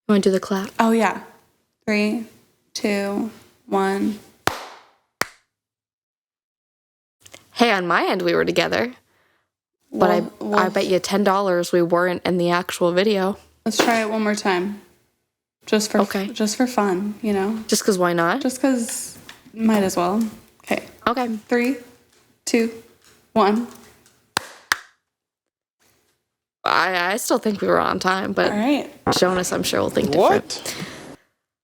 You want to do the clap? Oh, yeah. 3, 2, 1. Hey, on my end, we were together. But I bet you $10 we weren't in the actual video. Let's try it one more time. Just for fun, you know? Just because why not? Just because might as well. Okay. Okay. 3, 2, 1. I still think we were on time, but all right. Jonas, I'm sure, will think different.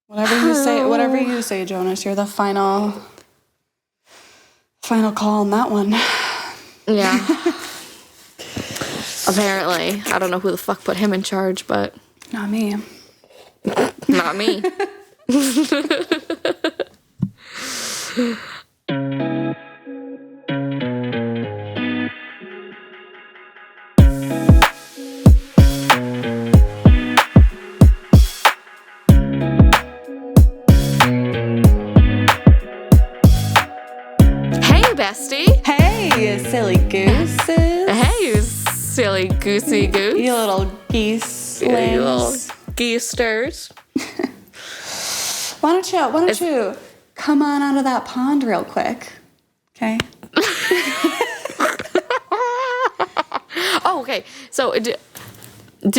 Whatever you say, Jonas, you're the final call on that one. Yeah. Apparently. I don't know who the fuck put him in charge, but... Not me. Not me. Hey, Bestie. Hey, silly gooses. Hey, you silly goosey goose. You little geese lambs. You little geesters. Why don't you come on out of that pond real quick? Okay. Oh, okay. So, did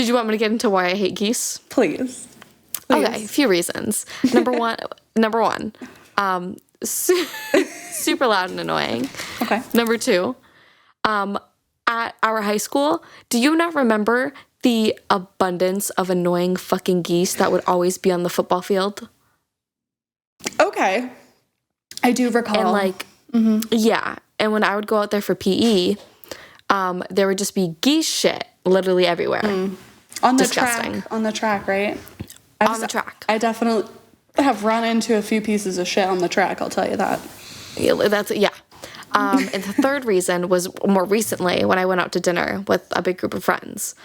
you want me to get into why I hate geese? Please. Okay, a few reasons. Number one, super loud and annoying. Okay. Number 2, at our high school, do you not remember the abundance of annoying fucking geese that would always be on the football field? Okay. I do recall. And yeah. And when I would go out there for PE, there would just be geese shit literally everywhere. On the Disgusting. track. On the track, right? On the track. I definitely have run into a few pieces of shit on the track, I'll tell you that. Yeah. And the third reason was more recently when I went out to dinner with a big group of friends.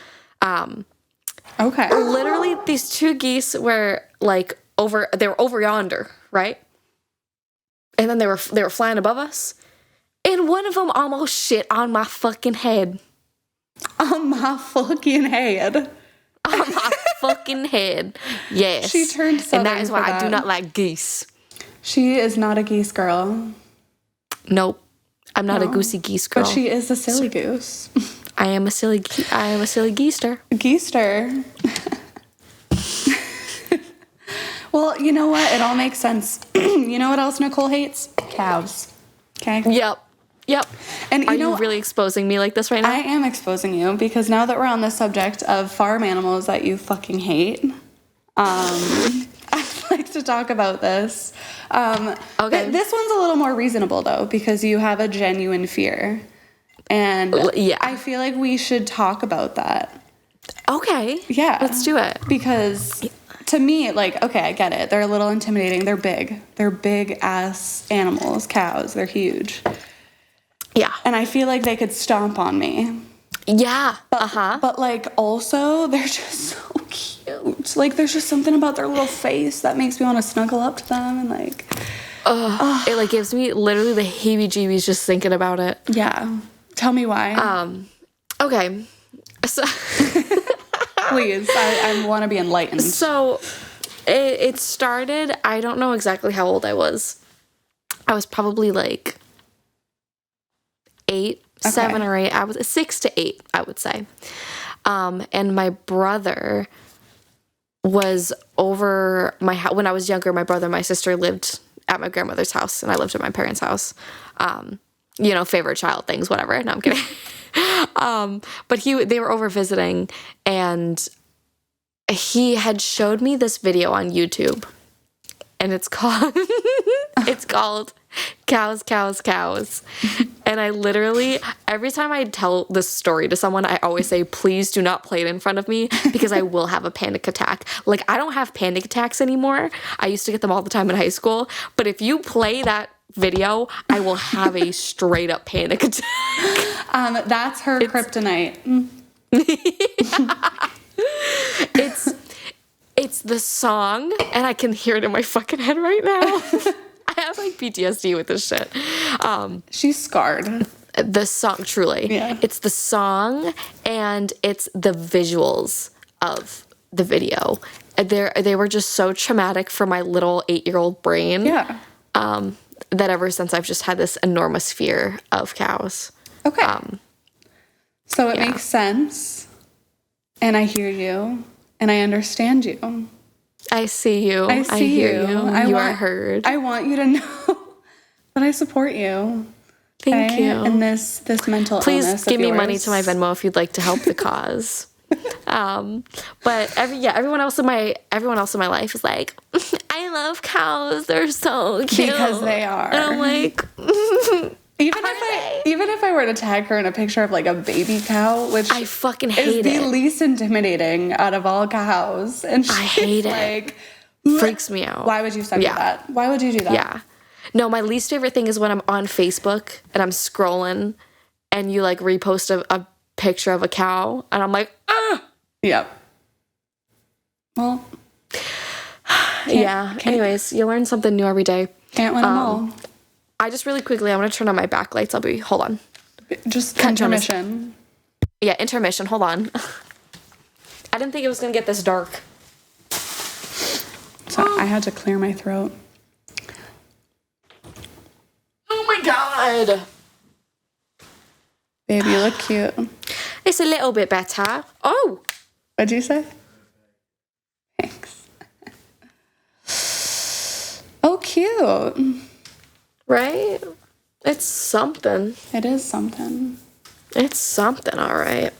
Okay. Literally, these 2 geese were they were over yonder, right? And then they were flying above us. And one of them almost shit on my fucking head. On my fucking head. On my fucking head. Yes. She turned southern. And that is why I do not like geese. She is not a geese girl. Nope. I'm not a goosey geese girl. But she is a silly goose. I am a silly geester. Geester. Well, you know what? It all makes sense. You know what else Nicole hates? Cows. Okay? Yep. And Are you really exposing me like this right now? I am exposing you because now that we're on the subject of farm animals that you fucking hate, I'd like to talk about this. Okay. This one's a little more reasonable, though, because you have a genuine fear. And yeah. I feel like we should talk about that. Okay. Yeah. Let's do it. Because to me, okay, I get it. They're a little intimidating. They're big. They're big-ass animals, cows. They're huge. Yeah. And I feel like they could stomp on me. Yeah. But also, they're just so cute. There's just something about their little face that makes me want to snuggle up to them and it gives me literally the heebie-jeebies just thinking about it. Yeah. Tell me why. Okay. So please, I want to be enlightened. So it started, I don't know exactly how old I was. I was probably 8, 7 or 8. I was 6 to 8, I would say. And my brother was over my house. When I was younger, my brother and my sister lived at my grandmother's house, and I lived at my parents' house. Favorite child things, whatever. No, I'm kidding. But they were over visiting, and he had showed me this video on YouTube, and it's called Cows, Cows, Cows. And I literally, every time I tell this story to someone, I always say, please do not play it in front of me because I will have a panic attack. I don't have panic attacks anymore. I used to get them all the time in high school. But if you play that video, I will have a straight up panic attack. That's her kryptonite. It's the song, and I can hear it in my fucking head right now. I have PTSD with this shit. She's scarred. The song, truly. Yeah. It's the song, and it's the visuals of the video. they were just so traumatic for my little 8-year-old brain. Yeah. That ever since I've just had this enormous fear of cows. Okay. So it makes sense, and I hear you, and I understand you. I see you. I hear you. You are heard. I want you to know that I support you. Thank you. And this mental illness. Please give me money to my Venmo if you'd like to help the cause. But everyone else in my life is like, I love cows. They're so cute. Because they are. And I'm like, even if I were to tag her in a picture of like a baby cow, which I fucking hate is the least intimidating out of all cows, and I hate it. Like, freaks me out. Why would you send me that? Why would you do that? Yeah. No, my least favorite thing is when I'm on Facebook and I'm scrolling and you like repost a picture of a cow and I'm like, ah. Yep. Well. Anyways, you learn something new every day. Can't win them all. I just really quickly, I'm going to turn on my backlights. Hold on. Just intermission. Yeah, intermission. Hold on. I didn't think it was going to get this dark. So I had to clear my throat. Oh my God. Babe, you look cute. It's a little bit better. Oh. What'd you say? Thanks. Oh, cute. Right? It's something. It is something. It's something, all right.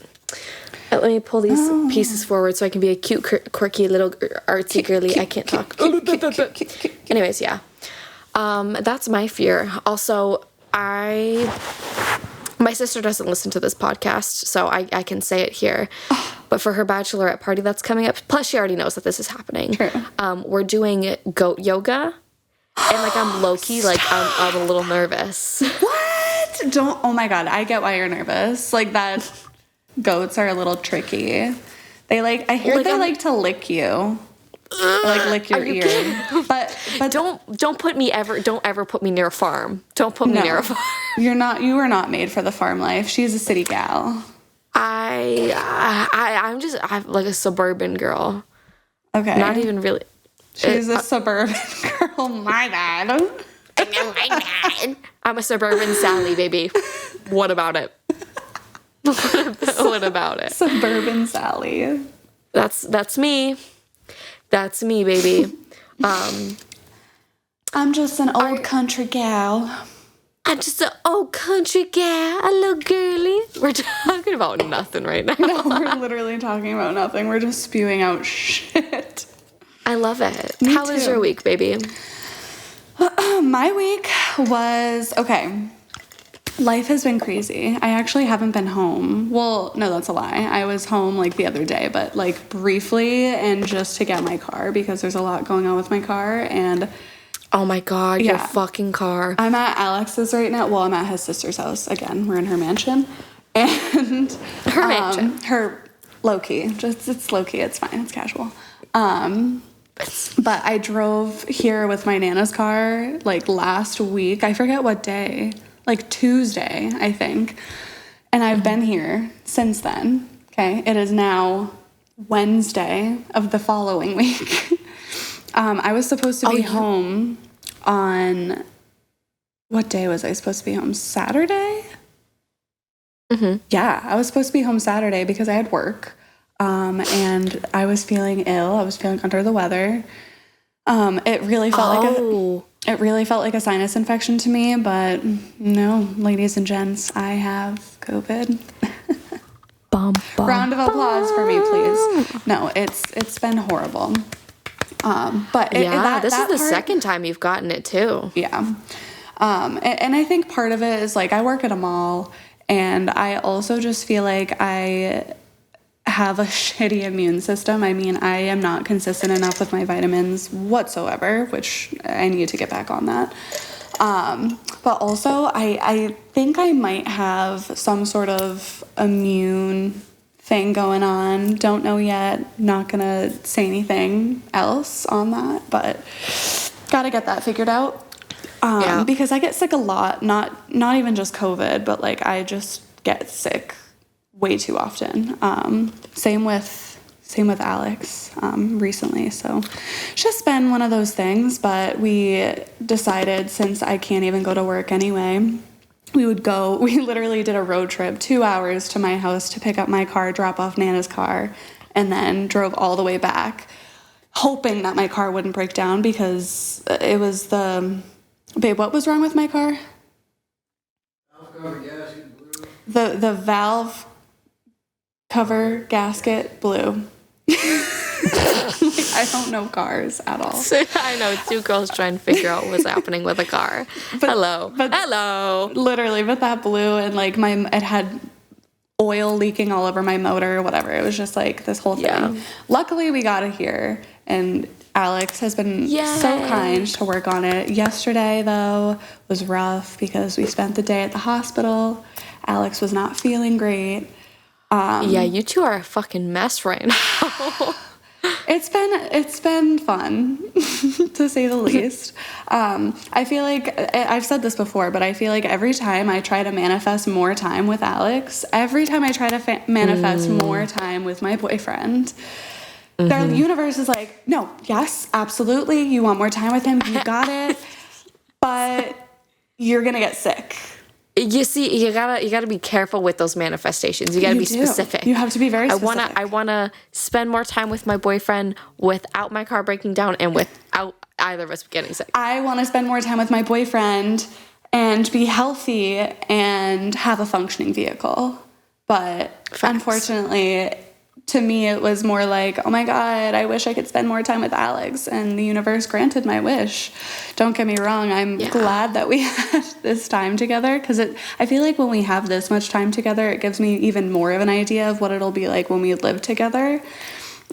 Let me pull these pieces forward so I can be a cute, quirky, little artsy girly. I can't talk. Anyways, yeah. That's my fear. Also, my sister doesn't listen to this podcast, so I can say it here. But for her bachelorette party that's coming up, plus she already knows that this is happening. True. We're doing goat yoga. And, like, I'm low-key, like, I'm a little nervous. What? Oh, my God. I get why you're nervous. Like, that goats are a little tricky. They, like, I hear they like to lick you. Or, like, lick your ear. But don't ever put me near a farm. Don't put me near a farm. You are not made for the farm life. She's a city gal. I'm like a suburban girl. Okay. Not even really. She's a suburban girl. My bad. I'm a suburban Sally, baby. What about it? What about it? Suburban Sally. That's me. That's me, baby. I'm just an old country gal. I'm just an old country gal, a little girly. We're talking about nothing right now. No, we're literally talking about nothing. We're just spewing out shit. I love it. Me How too. was your week, baby? My week was okay. Life has been crazy. I actually haven't been home. Well, no, that's a lie. I was home like the other day, but like briefly and just to get my car because there's a lot going on with my car. And oh my God, your fucking car. I'm at Alex's right now. Well, I'm at his sister's house again. We're in her mansion. And her mansion. Her low key. It's low key. It's fine. It's casual. But I drove here with my Nana's car like last week. I forget what day. Like Tuesday, I think. And I've been here since then. Okay. It is now Wednesday of the following week. I was supposed to be home on, what day was I supposed to be home? Saturday? Mm-hmm. Yeah, I was supposed to be home Saturday because I had work. And I was feeling ill. I was feeling under the weather. It really felt like a sinus infection to me, but no, ladies and gents, I have COVID. Round of applause for me, please. No, it's been horrible. But this is the second time you've gotten it too. Yeah. And I think part of it is like I work at a mall, and I also just feel like I have a shitty immune system. I mean, I am not consistent enough with my vitamins whatsoever, which I need to get back on that. But also, I think I might have some sort of immune thing going on. Don't know yet. Not gonna say anything else on that, but gotta get that figured out. Because I get sick a lot. Not even just COVID, but like I just get sick way too often. Same with Same with Alex recently. So it's just been one of those things. But we decided, since I can't even go to work anyway, we literally did a road trip, 2 hours to my house to pick up my car, drop off Nana's car, and then drove all the way back, hoping that my car wouldn't break down because it was babe, what was wrong with my car? The valve cover gasket blew. I don't know cars at all. I know, two girls trying to figure out what's happening with a car. Hello. Literally, but that blew, and like it had oil leaking all over my motor, whatever. It was just like this whole thing. Yeah. Luckily, we got it here, and Alex has been so kind to work on it. Yesterday, though, was rough because we spent the day at the hospital. Alex was not feeling great. Yeah, you two are a fucking mess right now. It's been fun, to say the least. I feel like, I've said this before, but I feel like every time I try to manifest more time with Alex, every time I try to manifest more time with my boyfriend, the universe is like, no, yes, absolutely, you want more time with him, you got it, but you're gonna get sick. You see, you gotta be careful with those manifestations. You gotta be specific. You have to be very specific. I wanna spend more time with my boyfriend without my car breaking down and without either of us getting sick. I want to spend more time with my boyfriend and be healthy and have a functioning vehicle. But unfortunately, to me, it was more like, oh my God, I wish I could spend more time with Alex. And the universe granted my wish. Don't get me wrong. I'm glad that we had this time together, because I feel like when we have this much time together, it gives me even more of an idea of what it'll be like when we live together.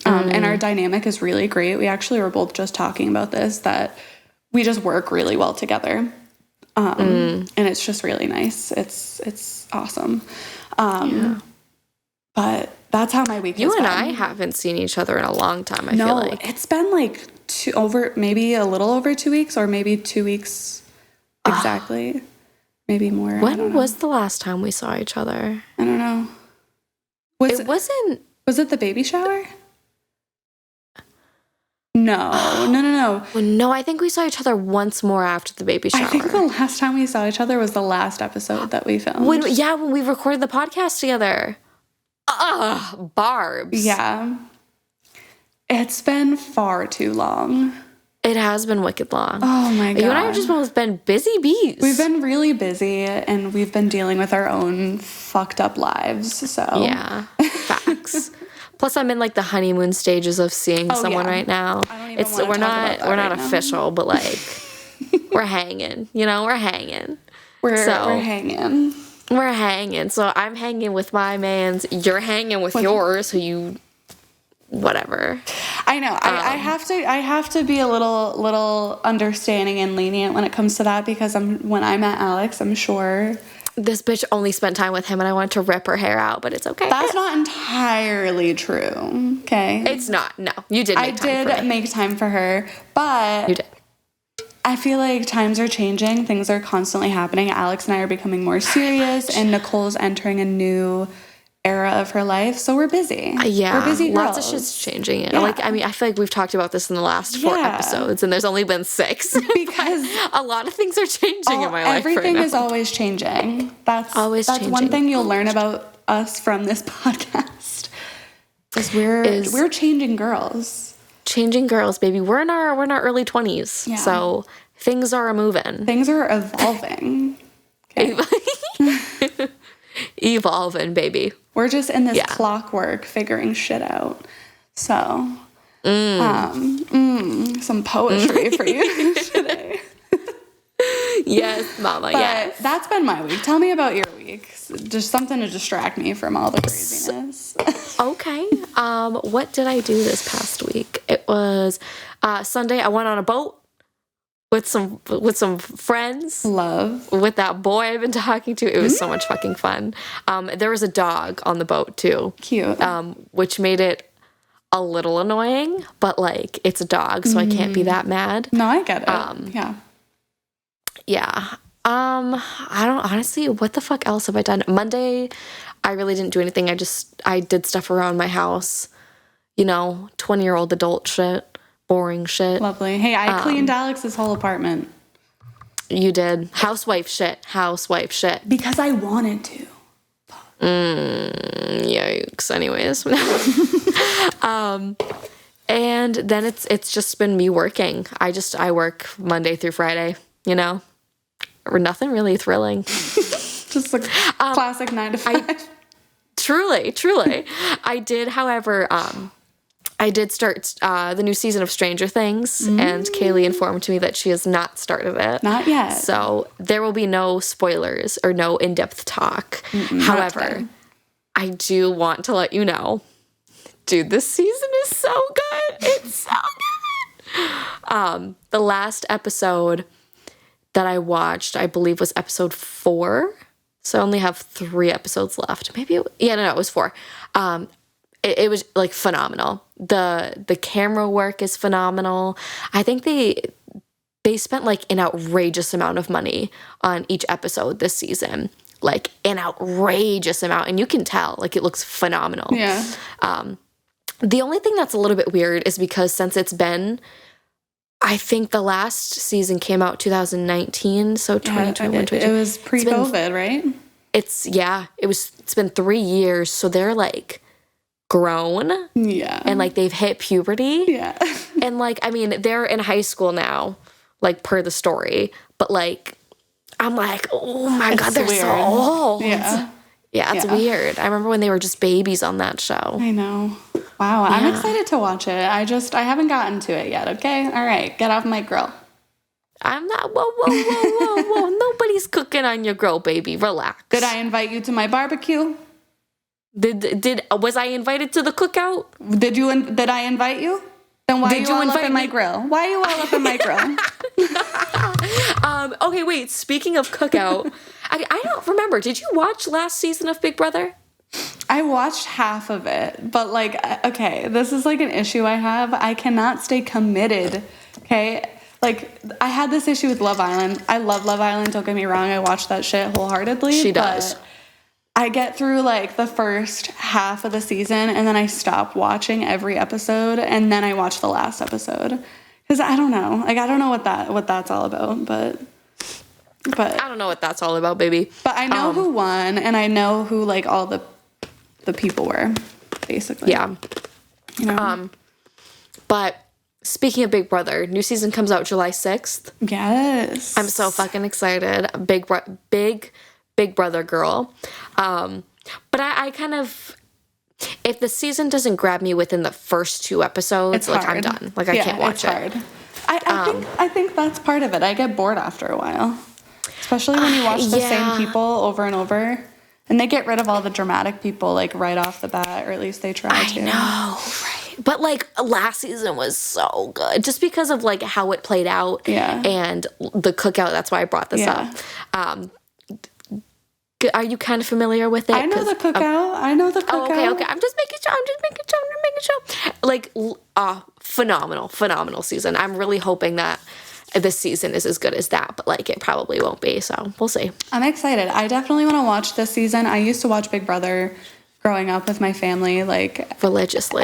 And our dynamic is really great. We actually were both just talking about this, that we just work really well together. And it's just really nice. It's awesome. But that's how my week has been. You and I haven't seen each other in a long time, I feel like. It's been like maybe a little over 2 weeks, or maybe 2 weeks exactly. Maybe more. When was the last time we saw each other? I don't know. Was it the baby shower? No. No, I think we saw each other once more after the baby shower. I think the last time we saw each other was the last episode that we filmed. When we recorded the podcast together. Barbs. Yeah. It's been far too long. It has been wicked long. Oh my God. You and I have just both been busy bees. We've been really busy, and we've been dealing with our own fucked up lives, so. Yeah, facts. Plus, I'm in like the honeymoon stages of seeing someone right now. I don't even we're not official, but like we're hanging. We're hanging. We're hanging. We're hanging. So I'm hanging with my mans. You're hanging with yours. Who you, whatever. I know. I have to be a little understanding and lenient when it comes to that, because when I met Alex, I'm sure. This bitch only spent time with him, and I wanted to rip her hair out, but it's okay. That's not entirely true. Okay. It's not. No, you did. I did make time for her, but you did. I feel like times are changing. Things are constantly happening. Alex and I are becoming more serious, and Nicole's entering a new era of her life, so we're busy. We're busy girls. Lots of shit's changing. Yeah. I feel like we've talked about this in the last 4 episodes, and there's only been 6. Because a lot of things are changing in my life. Everything is always changing. That's changing. One thing you'll learn about us from this podcast is we're changing girls. Changing girls, baby. We're in our early 20s, so things are moving. Things are evolving. Okay. Evolving, baby. We're just in this clockwork figuring shit out. So, some poetry for you today. Yes, mama, yes. That's been my week. Tell me about your week. Just something to distract me from all the craziness. Okay. What did I do this past week? It was Sunday. I went on a boat with some friends. Love. With that boy I've been talking to. It was so much fucking fun. There was a dog on the boat too. Cute. Which made it a little annoying, but like it's a dog, so I can't be that mad. No, I get it. Yeah. I don't honestly, what the fuck else have I done? Monday, I really didn't do anything. I did stuff around my house. 20-year-old adult shit, boring shit. Lovely. Hey, I cleaned Alex's whole apartment. You did. Housewife shit. Because I wanted to. Yikes. Anyways. And then it's just been me working. I work Monday through Friday, or nothing really thrilling. Just like classic 9 to 5. Truly. I did, however, I did start the new season of Stranger Things, and Kaylee informed me that she has not started it. Not yet. So there will be no spoilers or no in-depth talk. However, I do want to let you know, dude, this season is so good. It's so good. The last episode that I watched, I believe, was episode 4. So I only have 3 episodes left. Maybe, it was 4. It was like phenomenal. The camera work is phenomenal. I think they spent like an outrageous amount of money on each episode this season. Like an outrageous amount, and you can tell, like, it looks phenomenal. Yeah. The only thing that's a little bit weird is because since it's been, I think the last season came out 2019, so 2021, it was pre-COVID, right? It's been 3 years, so they're like grown. Yeah. And like they've hit puberty. Yeah. And like, I mean, they're in high school now, like per the story, but like, I'm like, oh my God, they're weird. so old. Yeah. Yeah, it's weird. I remember when they were just babies on that show. I know. Wow, I'm excited to watch it. I haven't gotten to it yet, okay? All right, get off my grill. I'm not, whoa. Nobody's cooking on your grill, baby. Relax. Did I invite you to my barbecue? Was I invited to the cookout? Did I invite you? Then why are you all up in my grill? Why are you all up in my grill? Okay, wait, speaking of cookout, I don't remember. Did you watch last season of Big Brother? I watched half of it, but like, okay, this is like an issue I have. I cannot stay committed, okay? Like, I had this issue with Love Island. I love Love Island, don't get me wrong. I watch that shit wholeheartedly. She does. But I get through like the first half of the season and then I stop watching every episode and then I watch the last episode. Because I don't know. Like, I don't know what that's all about, but I don't know what that's all about, baby. But I know who won and I know who like all the people were, basically. Yeah. You know? But speaking of Big Brother, new season comes out July 6th. Yes. I'm so fucking excited. Big Brother girl. But I kind of, if the season doesn't grab me within the first 2 episodes, it's like, hard. I'm done. Like, I can't watch it. Hard. I think that's part of it. I get bored after a while. Especially when you watch the same people over and over. And they get rid of all the dramatic people, like, right off the bat, or at least they try to. I know, right. But, like, last season was so good. Just because of, like, how it played out. Yeah. And the cookout. That's why I brought this up. Are you kind of familiar with it? I know the cookout. Oh, okay. I'm just making sure. Like, phenomenal season. I'm really hoping that this season is as good as that, but like it probably won't be, so we'll see. I'm excited. I definitely want to watch this season. I used to watch Big Brother growing up with my family, like religiously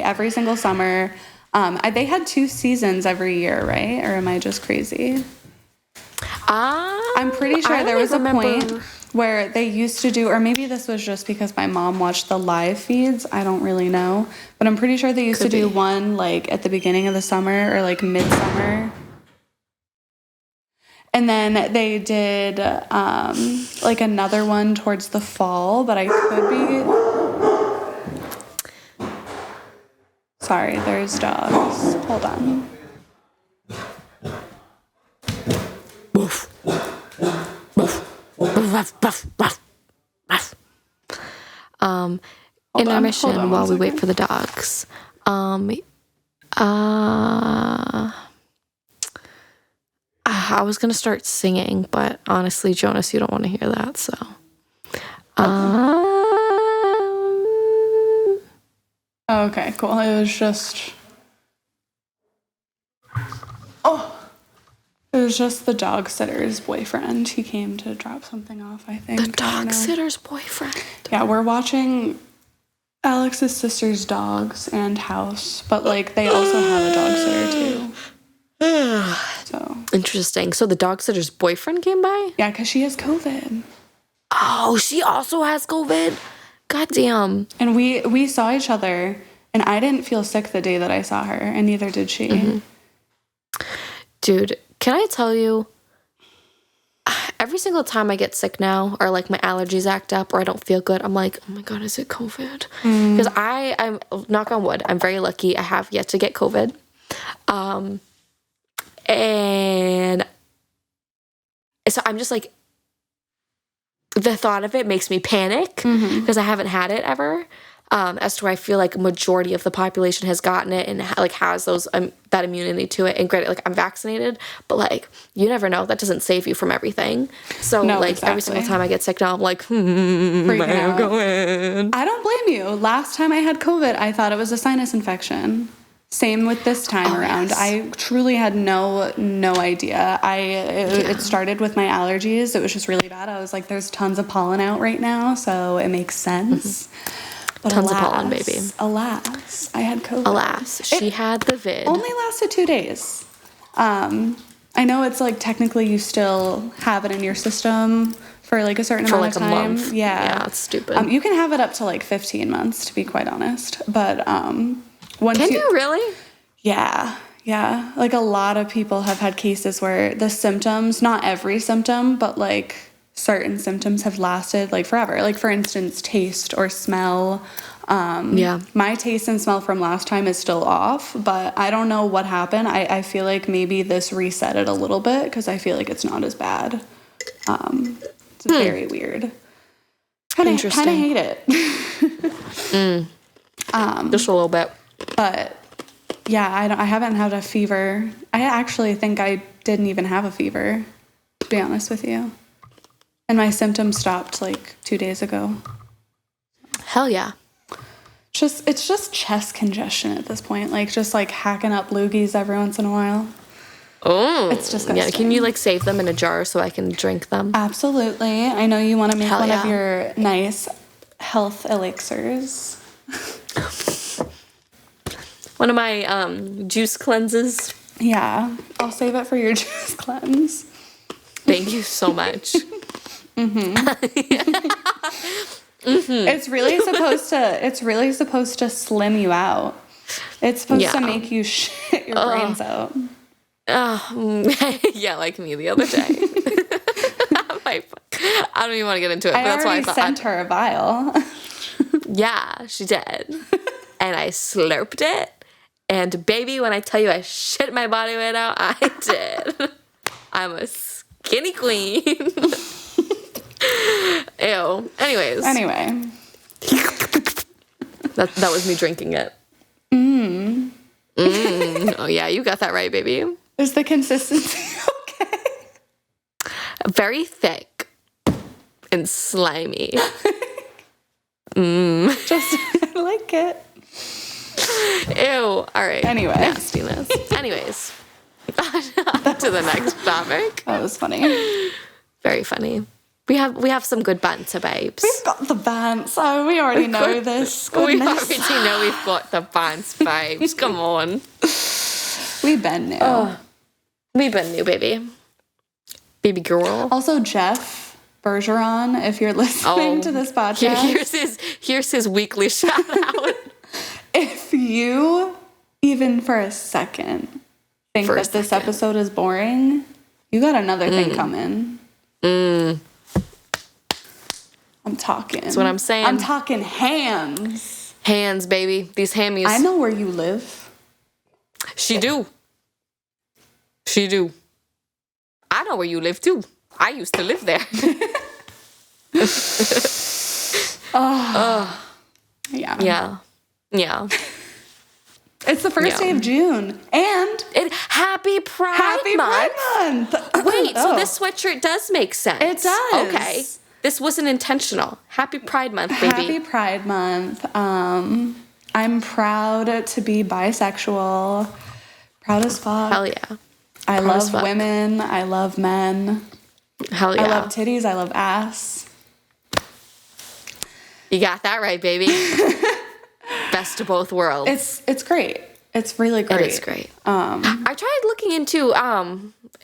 every single summer. They had 2 seasons every year, right? Or am I just crazy? I'm pretty sure there was a point where they used to do, or maybe this was just because my mom watched the live feeds. I don't really know, but I'm pretty sure they used to do one like at the beginning of the summer or like midsummer. And then they did like another one towards the fall, but I could be... Sorry, there's dogs. Hold on. Woof. Woof. Woof. Intermission while we wait for the dogs. I was gonna start singing, but honestly, Jonas, you don't want to hear that, so. Okay, cool. It was just. It was just the dog sitter's boyfriend. He came to drop something off, I think. The dog sitter's boyfriend. Yeah, we're watching Alex's sister's dogs and house, but like they also have a dog sitter too. So Interesting. So the dog sitter's boyfriend came by? yeah, because she has COVID. Oh, she also has COVID? God damn. And we saw each other, and I didn't feel sick the day that I saw her, and neither did she. Mm-hmm. Dude, can I tell you, every single time I get sick now, or like my allergies act up, or I don't feel good, I'm like, oh my God, is it COVID? Because I'm, knock on wood, I'm very lucky. I have yet to get COVID. And so I'm just like, the thought of it makes me panic because I haven't had it ever. As to where I feel like a majority of the population has gotten it and like has those that immunity to it. And granted, like I'm vaccinated, but like you never know. That doesn't save you from everything. So No, like exactly. every single time I get sick now, I'm like, I'm going. I don't blame you. Last time I had COVID, I thought it was a sinus infection. Same with this time around. Yes. I truly had no idea. It started with my allergies. It was just really bad. I was like, there's tons of pollen out right now, so it makes sense. But Tons of pollen, baby. Alas, I had COVID. Alas, she had the vid. Only lasted 2 days. I know it's like technically you still have it in your system for like a certain amount of time. A month. Yeah, it's stupid. You can have it up to like 15 months, to be quite honest. But once Can you really? Yeah. Like a lot of people have had cases where the symptoms, not every symptom, but like certain symptoms have lasted like forever. Like for instance, taste or smell. My taste and smell from last time is still off, but I don't know what happened. I feel like maybe this reset it a little bit because I feel like it's not as bad. It's very weird. Kind of hate it. Just a little bit. But yeah, I haven't had a fever. I actually think I didn't even have a fever, to be honest with you. And my symptoms stopped like 2 days ago. Hell yeah. It's just chest congestion at this point. Like just like hacking up loogies every once in a while. Oh. It's disgusting. Yeah, can you like save them in a jar so I can drink them? Absolutely. I know you want to make Hell one yeah. of your nice health elixirs. One of my juice cleanses. Yeah, I'll save it for your juice cleanse. Thank you so much. It's really supposed to slim you out. It's supposed to make you shit your brains out. Yeah, like me the other day. I don't even want to get into it, but that's why I thought sent her a vial. Yeah, she did. And I slurped it. And baby, when I tell you I shit my body weight out, I did. I'm a skinny queen. Ew. Anyways. Anyway. That was me drinking it. Oh, yeah, you got that right, baby. Is the consistency okay? Very thick and slimy. Just, I like it. Ew. All right. Anyway. Nastiness. Anyways. To the next topic. That was funny. Very funny. We have some good banter, babes. We've got the bands. Oh, we already know this. We already Goodness. know we've got the banter, babes. Come on. We've been new. Oh, we've been new, baby. Baby girl. Also, Jeff Bergeron, if you're listening to this podcast. Here's his weekly shout out. If you, even for a second, think that this episode is boring, you got another thing coming. I'm talking. That's what I'm saying. I'm talking hands. Hands, baby. These hammies. I know where you live. She do. I know where you live, too. I used to live there. Yeah. Yeah. It's the first day of June. And Happy Pride Month. Wait, so this sweatshirt does make sense. It does. Okay. This wasn't intentional. Happy Pride Month, baby. Happy Pride Month. I'm proud to be bisexual. Proud as fuck. Hell yeah. I love women. I love men. Hell yeah. I love titties. I love ass. You got that right, baby. best of both worlds. It's great. It's really great. It is great. I tried looking into,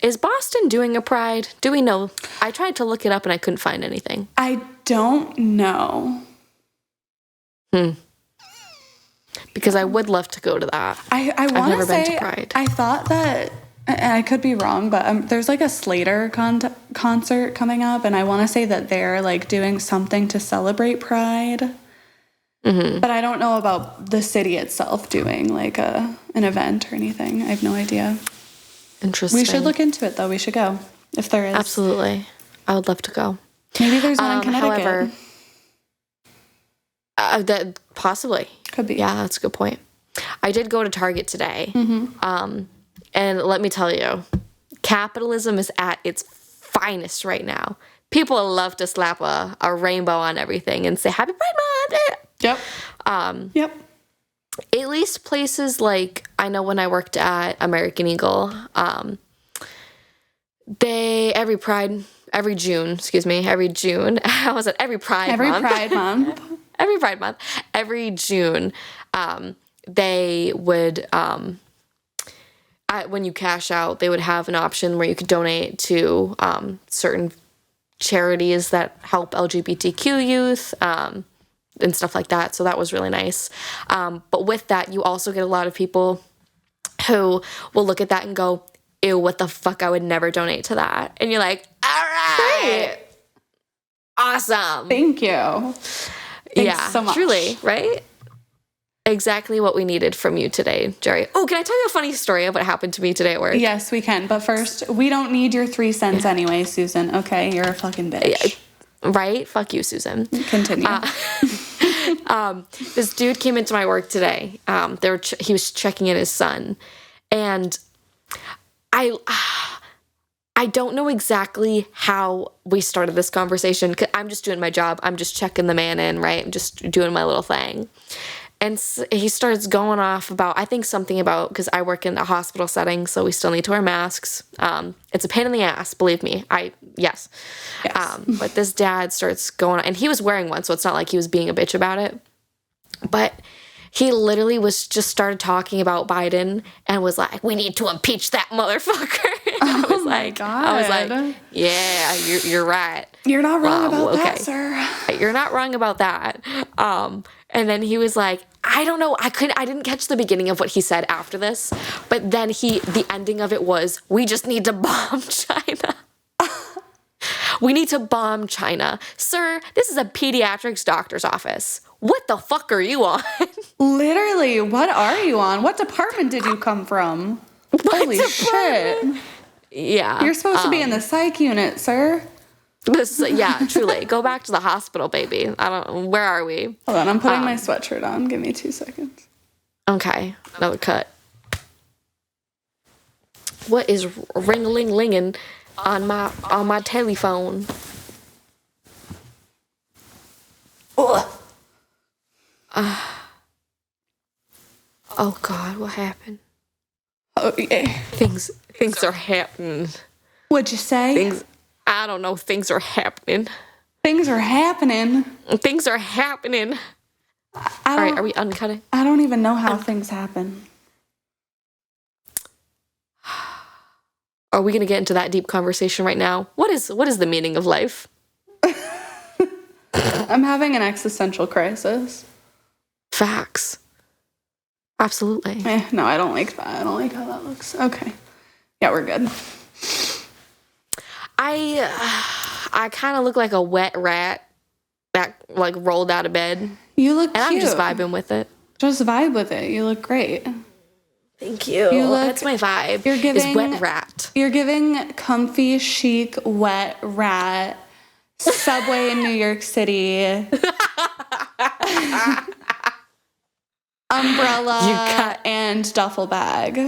is Boston doing a Pride? Do we know? I tried to look it up and I couldn't find anything. I don't know. Because I would love to go to that. I want to say, been to Pride. I thought that, and I could be wrong, but there's like a Slater concert coming up, and I want to say that they're like doing something to celebrate Pride. Mm-hmm. But I don't know about the city itself doing like an event or anything. I have no idea. Interesting. We should look into it though. We should go if there is. Absolutely. I would love to go. Maybe there's one in Connecticut. However, that possibly. Could be. Yeah, that's a good point. I did go to Target today. Mm-hmm. And let me tell you, capitalism is at its finest right now. People love to slap a rainbow on everything and say, Happy Pride Month! Yep. Yep. At least places like, I know when I worked at American Eagle, every Pride month, every June, they would, when you cash out, they would have an option where you could donate to certain charities that help LGBTQ youth and stuff like that. So that was really nice. But with that, you also get a lot of people who will look at that and go, ew, what the fuck? I would never donate to that. And you're like, all right. Great. Awesome. Thank you. Thanks so much. Truly, right? Exactly what we needed from you today, Jerry. Oh, can I tell you a funny story of what happened to me today at work? Yes, we can. But first, we don't need your 3 cents anyway, Susan. Okay? You're a fucking bitch. Right? Fuck you, Susan. Continue. This dude came into my work today. He was checking in his son. And I don't know exactly how we started this conversation. 'Cause I'm just doing my job. I'm just checking the man in, right? I'm just doing my little thing. And he starts going off about, I think something about, because I work in a hospital setting, so we still need to wear masks. It's a pain in the ass, believe me. Yes. But this dad starts going on, and he was wearing one, so it's not like he was being a bitch about it. But he literally just started talking about Biden and was like, we need to impeach that motherfucker. I was like, yeah, you're right. You're not wrong about that, sir. You're not wrong about that. And then he was like, I don't know. I didn't catch the beginning of what he said after this, but then the ending of it was, we just need to bomb China. We need to bomb China. Sir, this is a pediatrics doctor's office. What the fuck are you on? Literally, what are you on? What department did you come from? Holy shit. Yeah. You're supposed to be in the psych unit, sir. Truly. Go back to the hospital, baby. Where are we? Hold on, I'm putting my sweatshirt on. Give me 2 seconds. Okay. Another cut. What is ring-a-ling-linging on my telephone? Oh God, what happened? Oh yeah. Things are happening. What'd you say? I don't know. Things are happening. Things are happening. Things are happening. All right, are we uncutting? I don't even know how things happen. Are we going to get into that deep conversation right now? What is the meaning of life? I'm having an existential crisis. Facts. Absolutely. No, I don't like that. I don't like how that looks. Okay. Yeah, we're good. I kind of look like a wet rat that like rolled out of bed. You look cute. And I'm just vibing with it. Just vibe with it. You look great. Thank you. That's my vibe. You're giving is wet rat. You're giving comfy, chic, wet rat. Subway in New York City. Umbrella and duffel bag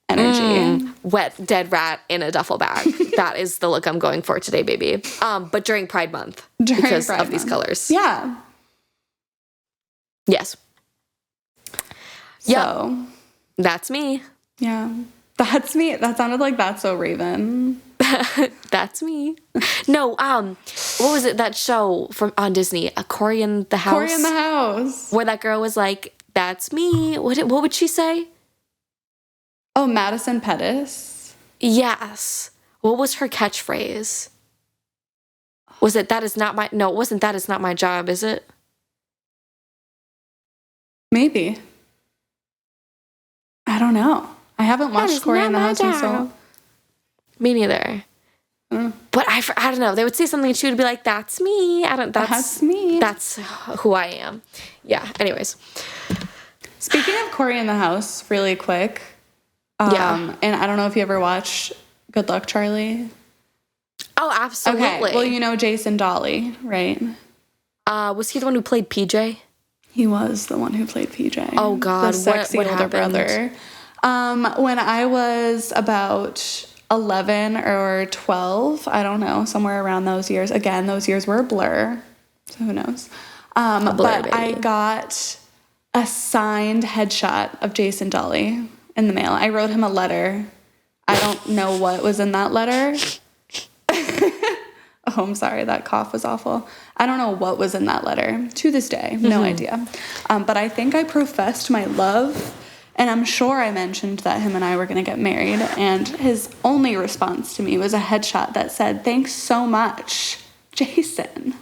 energy. Wet dead rat in a duffel bag. That is the look I'm going for today, baby. But during Pride Month because of these colors. Yeah. Yes. So that's me. Yeah. That's me. That sounded like That's So Raven. That's me. No, what was it, that show on Disney? Cory in the House? Cory in the House. Where that girl was like, that's me. What would she say? Oh, Madison Pettis. Yes. What was her catchphrase? Was it, that is not my, no, it wasn't that is not my job, is it? Maybe. I don't know. I haven't watched Corey in the House in so. Me neither. But I don't know. They would say something and she would be like, that's me. That's me. That's who I am. Yeah. Anyways. Speaking of Corey in the House, really quick. And I don't know if you ever watched Good Luck, Charlie. Oh, absolutely. Okay. Well, you know Jason Dolly, right? Was he the one who played PJ? He was the one who played PJ. Oh, God. The sexy what older happened? brother. When I was about 11 or 12, I don't know, somewhere around those years. Again, those years were a blur, so who knows. But I got a signed headshot of Jason Dolly in the mail. I wrote him a letter. I don't know what was in that letter. Oh, I'm sorry. That cough was awful. I don't know what was in that letter. To this day, no idea. But I think I professed my love, and I'm sure I mentioned that him and I were going to get married, and his only response to me was a headshot that said, "Thanks so much, Jason."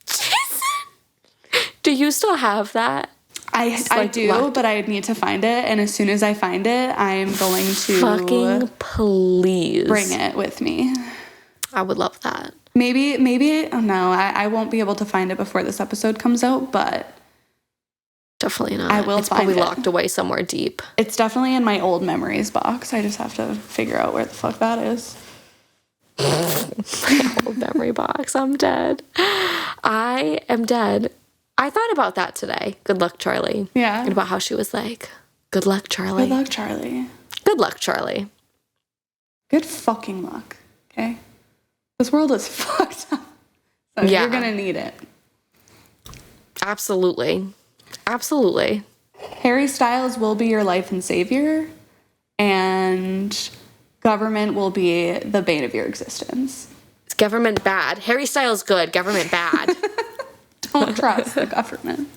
Jason? Do you still have that? I do, but I need to find it, and as soon as I find it, I'm going to fucking please bring it with me. I would love that. Maybe, oh no, I won't be able to find it before this episode comes out, but definitely not. I will it's find probably it. locked away somewhere deep. It's definitely in my old memories box. I just have to figure out where the fuck that is. My old memory box. I'm dead. I am dead. I thought about that today. Good luck, Charlie. Yeah. And about how she was like, good luck, Charlie. Good luck, Charlie. Good luck, Charlie. Good fucking luck. Okay? This world is fucked up. So you're going to need it. Absolutely. Absolutely. Harry Styles will be your life and savior, and government will be the bane of your existence. Is government bad? Harry Styles good, government bad. Don't trust the government.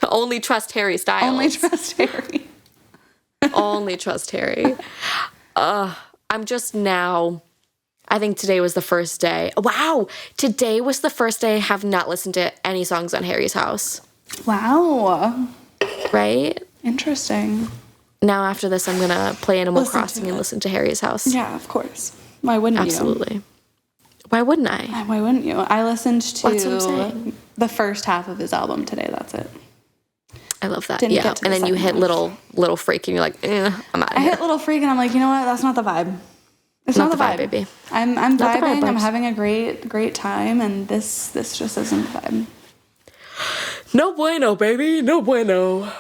Only trust Harry Styles. Only trust Harry. Only trust Harry. I'm just now... I think today was the first day. Wow. Today was the first day I have not listened to any songs on Harry's House. Wow. Right? Interesting. Now after this, I'm going to play Animal Crossing and listen to Harry's House. Yeah, of course. Why wouldn't you? Absolutely. Why wouldn't I? Why wouldn't you? I listened That's what I'm to saying. the first half of his album today. That's it. I love that. Didn't yeah. get to And the then you second hit half. little freak and you're like, I'm out of I here. hit Little Freak and I'm like, you know what? That's not the vibe. It's not the vibe, baby. I'm Not the vibe, vibing. I'm Bubs. having a great time, and this just isn't the vibe. No bueno, baby. No bueno.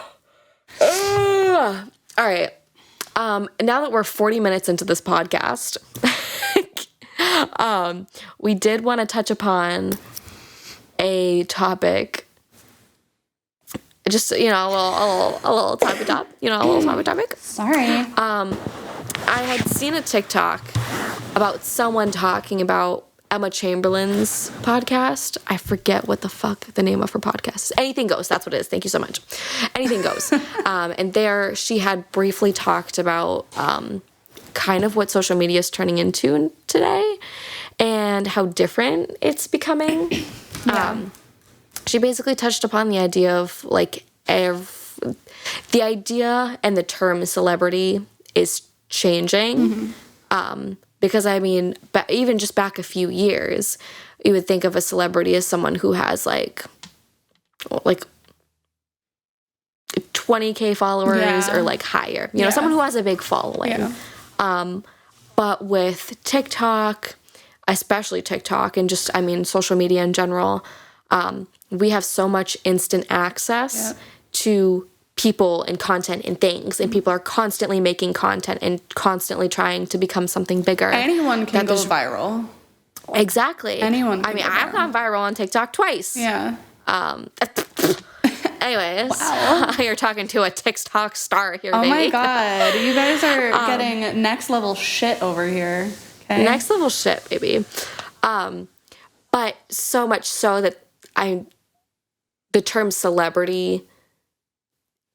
All right. Now that we're 40 minutes into this podcast, we did want to touch upon a topic. Just, a little topic top. A little topic. Sorry. I had seen a TikTok about someone talking about Emma Chamberlain's podcast. I forget what the fuck the name of her podcast is. Anything Goes. That's what it is. Thank you so much. Anything Goes. And there she had briefly talked about kind of what social media is turning into today and how different it's becoming. Yeah. She basically touched upon the idea of like the idea and the term celebrity is changing. Because I mean, even just back a few years, you would think of a celebrity as someone who has like 20K followers or like higher, someone who has a big following. Yeah. But with TikTok, especially TikTok and just, social media in general, we have so much instant access to people and content and things, and people are constantly making content and constantly trying to become something bigger. Anyone can go viral. Exactly. Anyone can go I've gone viral on TikTok twice. Yeah. Anyways, Wow. You're talking to a TikTok star here, Oh baby. my god, you guys are getting next level shit over here. Okay. Next level shit, baby. But so much so that the term celebrity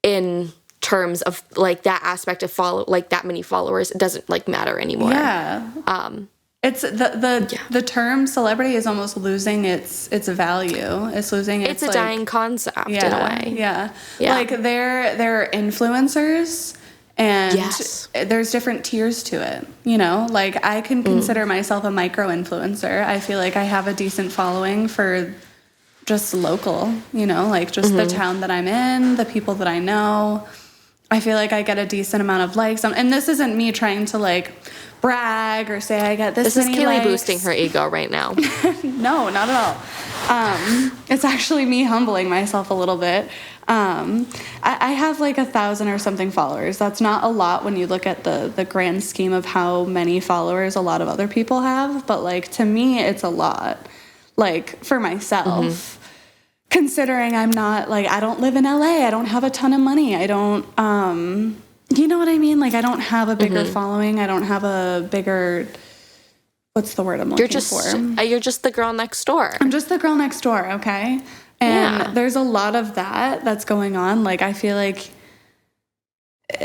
in terms of like that aspect of like that many followers, it doesn't like matter anymore. Yeah. It's the term celebrity is almost losing its value. It's losing its, it's a like, dying concept in a way. Yeah. Yeah. Like they're influencers, and Yes. there's different tiers to it, you know? Like I can consider myself a micro influencer. I feel like I have a decent following for just local, you know, like just the town that I'm in, the people that I know. I feel like I get a decent amount of likes. And this isn't me trying to like brag or say I get this many This is Kaylee likes. boosting her ego right now. No, not at all. It's actually me humbling myself a little bit. I have like 1,000 or something followers. That's not a lot when you look at the grand scheme of how many followers a lot of other people have. But like to me, it's a lot. Like for myself. Considering I'm not, like, I don't live in LA. I don't have a ton of money. I don't, you know what I mean? Like, I don't have a bigger following. I don't have a bigger, what's the word I'm looking for? You're just the girl next door. I'm just the girl next door, okay? And there's a lot of that's going on. Like, I feel like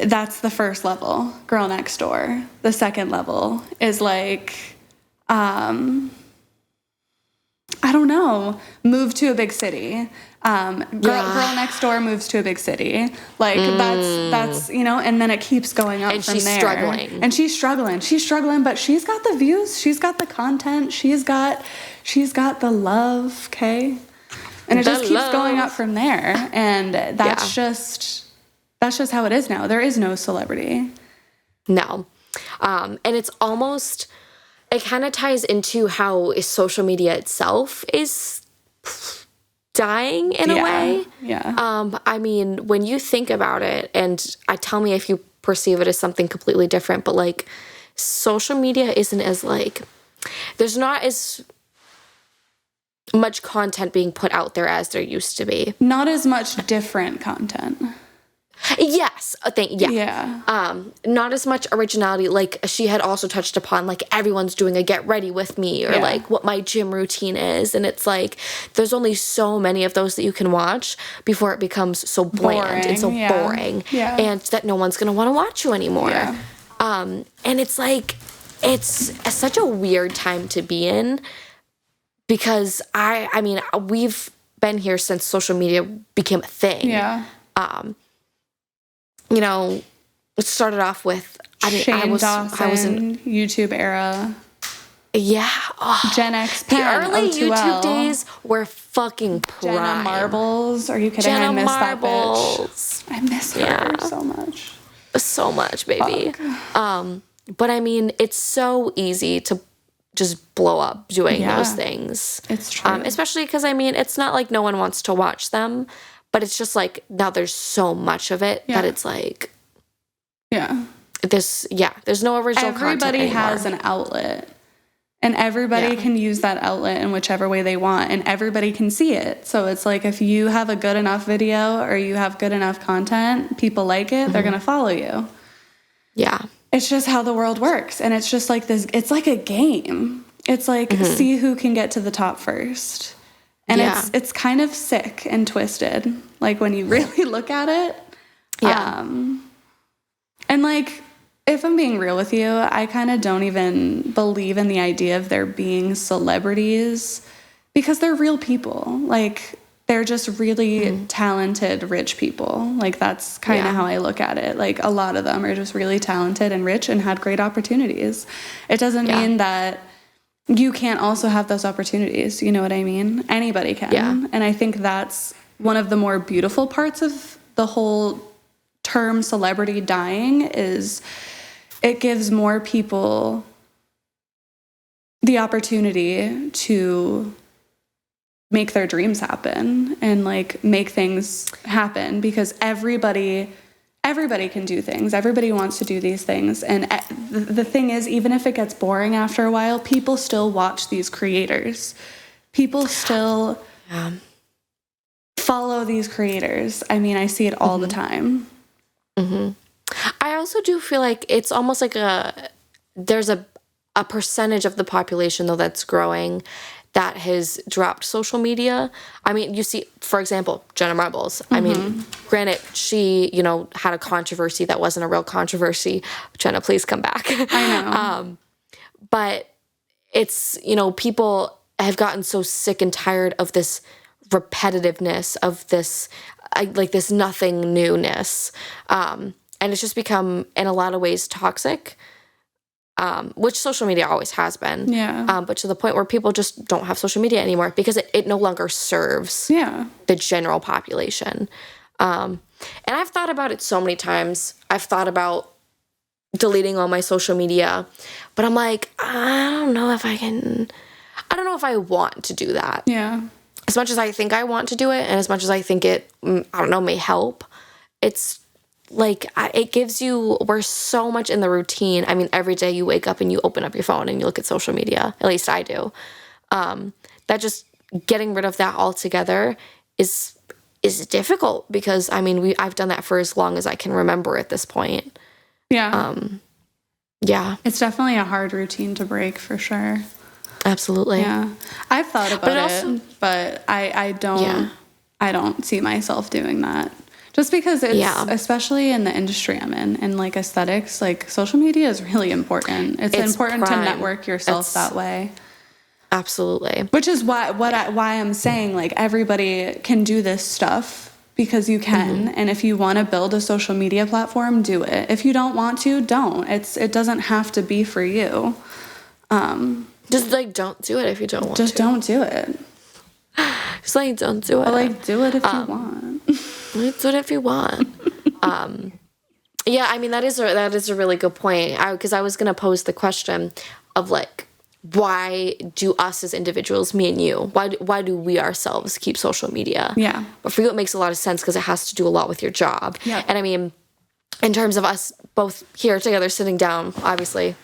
that's the first level, girl next door. The second level is like, I don't know, move to a big city. Girl next door moves to a big city. Like that's you know, and then it keeps going up and from she's there. struggling. And she's struggling, but she's got the views, she's got the content, she's got the love, okay? And it just keeps going up from there. And that's just how it is now. There is no celebrity. No. And it's almost, it kind of ties into how social media itself is dying in a way. Yeah. I mean, when you think about it, and tell me if you perceive it as something completely different, but like social media isn't as like, there's not as much content being put out there as there used to be. Not as much different content. Yes, Yeah. Not as much originality. Like she had also touched upon, like everyone's doing a get ready with me, or like what my gym routine is, and it's like there's only so many of those that you can watch before it becomes so bland and so boring, and that no one's gonna want to watch you anymore. Yeah. And it's like it's such a weird time to be in, because I mean we've been here since social media became a thing. Yeah. You know, it started off with, Shane Dawson, I was in YouTube era. Yeah. Oh, Gen X, the Pen, early O2L. YouTube days were fucking prime. Jenna Marbles. Are you kidding? Jenna I miss Marbles. that bitch. I miss her so much. So much, baby. Fuck. But I mean, it's so easy to just blow up doing those things. It's true. Especially because, I mean, it's not like no one wants to watch them. But it's just like now there's so much of it that it's like there's no original content Everybody anymore. has an outlet, and everybody can use that outlet in whichever way they want, and everybody can see it. So it's like if you have a good enough video or you have good enough content, people like it, they're going to follow you. Yeah. It's just how the world works, and it's just like this. It's like a game. It's like see who can get to the top first. And it's kind of sick and twisted, like when you really look at it. Yeah. And like, if I'm being real with you, I kind of don't even believe in the idea of there being celebrities, because they're real people. Like, they're just really talented, rich people. Like, that's kind of how I look at it. Like, a lot of them are just really talented and rich and had great opportunities. It doesn't mean that you can't also have those opportunities. You know what I mean? Anybody can. Yeah. And I think that's one of the more beautiful parts of the whole term celebrity dying is it gives more people the opportunity to make their dreams happen and like make things happen, because everybody can do things. Everybody wants to do these things. And the thing is, even if it gets boring after a while, people still watch these creators. People still follow these creators. I mean, I see it all the time. I also do feel like it's almost like there's a percentage of the population, though, that's growing that has dropped social media. I mean, you see, for example, Jenna Marbles. I mean, granted, she, had a controversy that wasn't a real controversy. Jenna, please come back. I know. But it's, people have gotten so sick and tired of this repetitiveness, of this, this nothing newness. And it's just become, in a lot of ways, toxic. Which social media always has been. Yeah. But to the point where people just don't have social media anymore because it no longer serves the general population. And I've thought about it so many times. I've thought about deleting all my social media, but I'm like, I don't know if I want to do that. Yeah. As much as I think I want to do it, and as much as I think it, may help, it's like, we're so much in the routine. I mean, every day you wake up and you open up your phone and you look at social media. At least I do. That just getting rid of that altogether is difficult because, I've done that for as long as I can remember at this point. Yeah. Yeah. It's definitely a hard routine to break for sure. Absolutely. Yeah. I've thought about it, but I don't see myself doing that. Just because it's, especially in the industry I'm in like aesthetics, like social media is really important. It's important to network yourself that way. Absolutely. Which is why I'm saying like everybody can do this stuff because you can. And if you want to build a social media platform, do it. If you don't want to, don't. It doesn't have to be for you. Just don't do it if you don't want to. Just don't do it. Just don't do it. Or do it if you want. Do it if you want. Yeah, that is a really good point. Because I was gonna pose the question of why do us as individuals, me and you, why do we ourselves keep social media? Yeah. But for you, it makes a lot of sense because it has to do a lot with your job. Yeah. And in terms of us both here together sitting down, obviously,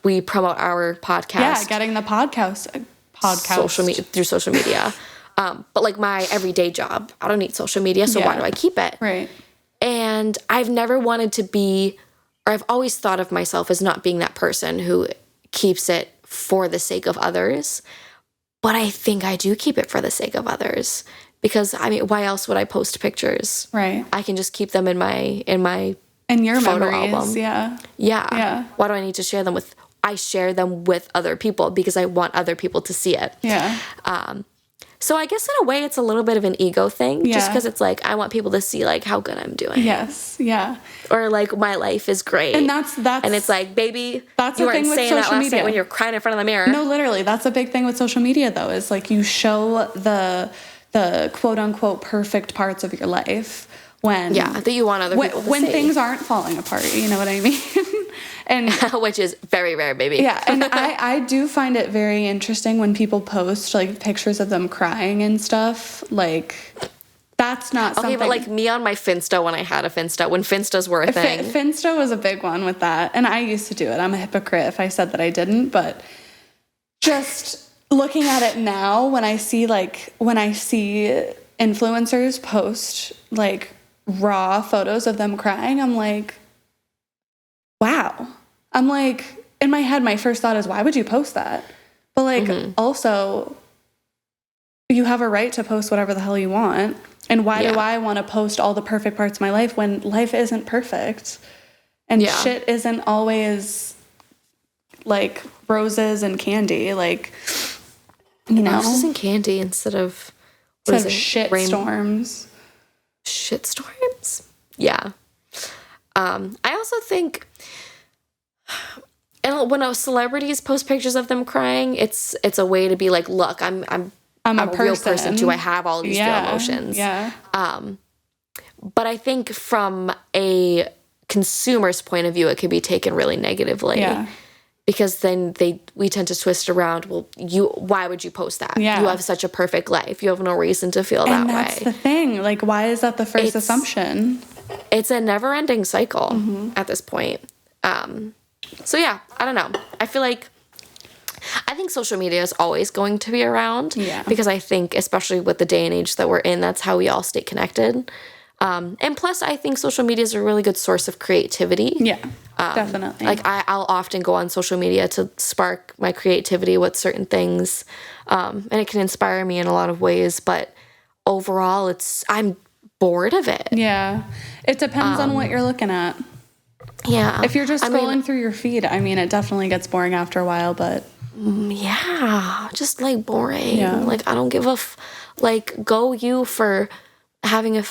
we promote our podcast. Yeah, getting the podcast through social media. But my everyday job, I don't need social media, so why do I keep it? Right. And I've never wanted to be, or I've always thought of myself as not being that person who keeps it for the sake of others. But I think I do keep it for the sake of others. Because, why else would I post pictures? Right. I can just keep them in your photo memories, album. Yeah. Why do I need to share them with... I share them with other people because I want other people to see it. Yeah. So I guess in a way it's a little bit of an ego thing. Yeah. Just because it's I want people to see how good I'm doing. Yes. Yeah. Or my life is great. And that's and it's baby, that's you the thing weren't with saying that social last media night when you're crying in front of the mirror. No, literally, that's a big thing with social media though, is you show the quote unquote perfect parts of your life when that you want other people to when see. Things aren't falling apart, you know what I mean? And which is very rare, baby. Yeah, and I do find it very interesting when people post pictures of them crying and stuff. That's not something. Okay, but me on my Finsta when I had a Finsta, when Finstas were a thing. Finsta was a big one with that, and I used to do it. I'm a hypocrite if I said that I didn't, but just looking at it now, when I see influencers post raw photos of them crying, I'm like, wow. I'm in my head, my first thought is, why would you post that? But also, you have a right to post whatever the hell you want. And why do I want to post all the perfect parts of my life when life isn't perfect? And shit isn't always roses and candy. Roses and candy instead of shit storms. Shit storms? Yeah. I also think, and when celebrities post pictures of them crying, it's a way to be look, I'm a real person too. I have all these real emotions. Yeah. But I think from a consumer's point of view, it could be taken really negatively. Yeah. Because then we tend to twist around. Well, why would you post that? Yeah. You have such a perfect life. You have no reason to feel that way. And that's the thing. Why is that the first assumption? It's a never-ending cycle at this point. So yeah, I don't know. I think social media is always going to be around. Yeah. Because I think, especially with the day and age that we're in, that's how we all stay connected. And plus, I think social media is a really good source of creativity. Yeah. Definitely. Like I'll often go on social media to spark my creativity with certain things, and it can inspire me in a lot of ways. But overall, I'm bored of it. Yeah. It depends on what you're looking at. Yeah. If you're just scrolling through your feed, I mean, it definitely gets boring after a while, but... Yeah, just, like, boring. Yeah. Like, I don't give a... Like, go you for having a...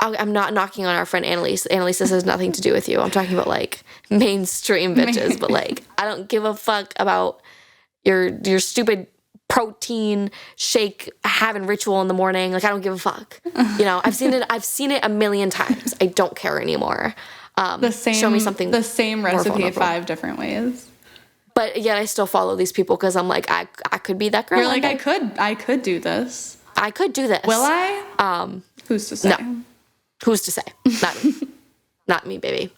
I'm not knocking on our friend Annalise. Annalise, this has nothing to do with you. I'm talking about, like, mainstream bitches. But, like, I don't give a fuck about your stupid protein shake having ritual in the morning. Like, I don't give a fuck. You know, I've seen it a million times. I don't care anymore. Show me something. The same recipe 5 different ways. But yet I still follow these people because I'm like, I could be that girl. You're like, I could do this. I could do this. Will I? Who's to say? No. Who's to say? Not me. Not me, baby.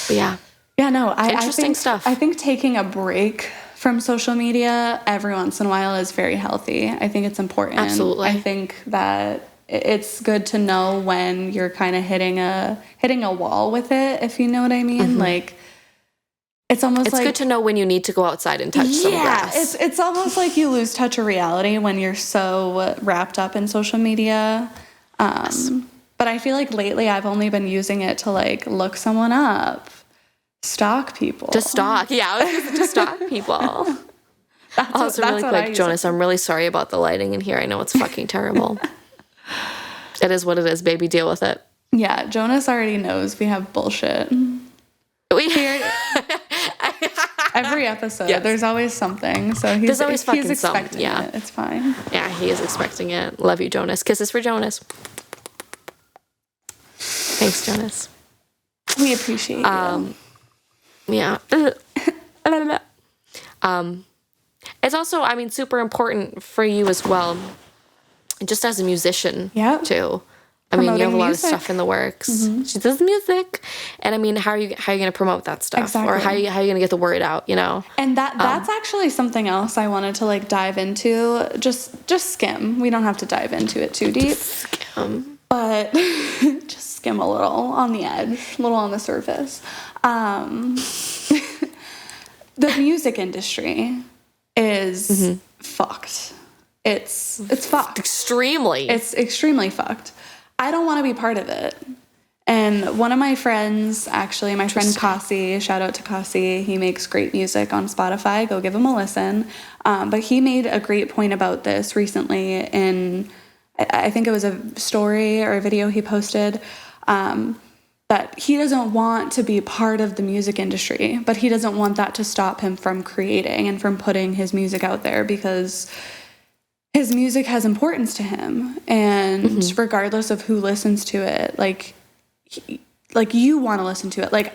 But yeah. Yeah, no. Interesting stuff. I think taking a break from social media every once in a while is very healthy. I think it's important. Absolutely. I think that it's good to know when you're kind of hitting a wall with it, if you know what I mean. Mm-hmm. Like, it's good to know when you need to go outside and touch some grass. It's almost like you lose touch of reality when you're so wrapped up in social media. Yes. But I feel like lately I've only been using it to, like, look someone up, stalk people. To stalk, yeah. I was using it to stalk people. Also, really quick, Jonas, I'm really sorry about the lighting in here. I know it's fucking terrible. It is what it is, baby. Deal with it. Yeah, Jonas already knows we have bullshit. Every episode, yes. There's always something. So he's expecting it. It's fine. Yeah, he is expecting it. Love you, Jonas. Kisses for Jonas. Thanks, Jonas. We appreciate you. Yeah. It's also, I mean, super important for you as well, just as a musician, too. I mean, you have a lot of stuff in the works. Mm-hmm. She does music, and I mean, how are you going to promote that stuff, exactly. Or how are you going to get the word out? You know, and that's actually something else I wanted to, like, dive into. Just skim. We don't have to dive into it too deep. Skim, but just skim a little on the edge, a little on the surface. The music industry is fucked. It's fucked. Extremely. It's extremely fucked. I don't want to be part of it. And one of my friends, actually, my friend Kasi, shout out to Kasi, he makes great music on Spotify. Go give him a listen. But he made a great point about this recently in, I think it was a story or a video he posted, that he doesn't want to be part of the music industry, but he doesn't want that to stop him from creating and from putting his music out there, because his music has importance to him, and regardless of who listens to it, like you want to listen to it. Like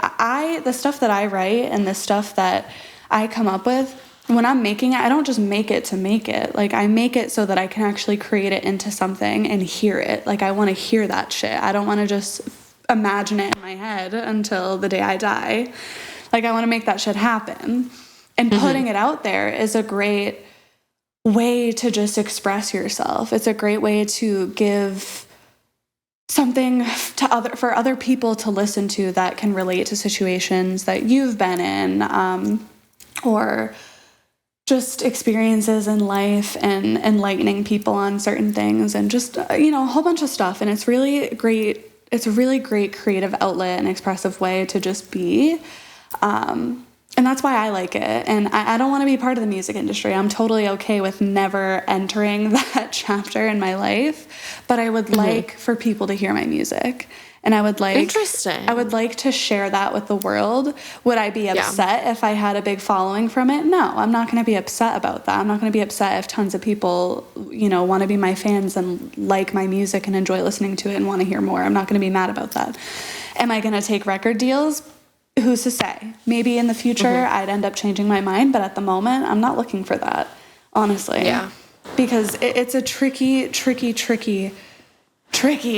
the stuff that I write and the stuff that I come up with, when I'm making it, I don't just make it to make it. Like, I make it so that I can actually create it into something and hear it. Like, I want to hear that shit. I don't want to just imagine it in my head until the day I die. Like, I want to make that shit happen. And putting it out there is a great way to just express yourself. It's a great way to give something for other people to listen to that can relate to situations that you've been in, or just experiences in life, and enlightening people on certain things, and just, a whole bunch of stuff. And it's really great. It's a really great creative outlet and expressive way to just be. And that's why I like it. And I don't want to be part of the music industry. I'm totally okay with never entering that chapter in my life. But I would like for people to hear my music. And I would like to share that with the world. Would I be upset if I had a big following from it? No, I'm not going to be upset about that. I'm not going to be upset if tons of people, want to be my fans and like my music and enjoy listening to it and want to hear more. I'm not going to be mad about that. Am I going to take record deals? Who's to say? Maybe in the future I'd end up changing my mind, but at the moment I'm not looking for that, honestly. Yeah. Because it's a tricky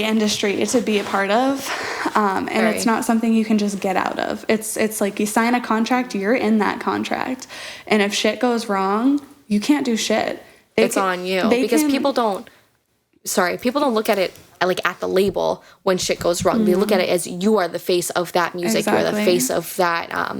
industry to be a part of, and it's not something you can just get out of. It's like you sign a contract, you're in that contract, and if shit goes wrong, you can't do shit. It's on you, because people don't. people don't look at it like at the label when shit goes wrong. They look at it as you are the face of that music. Exactly. You're the face of that,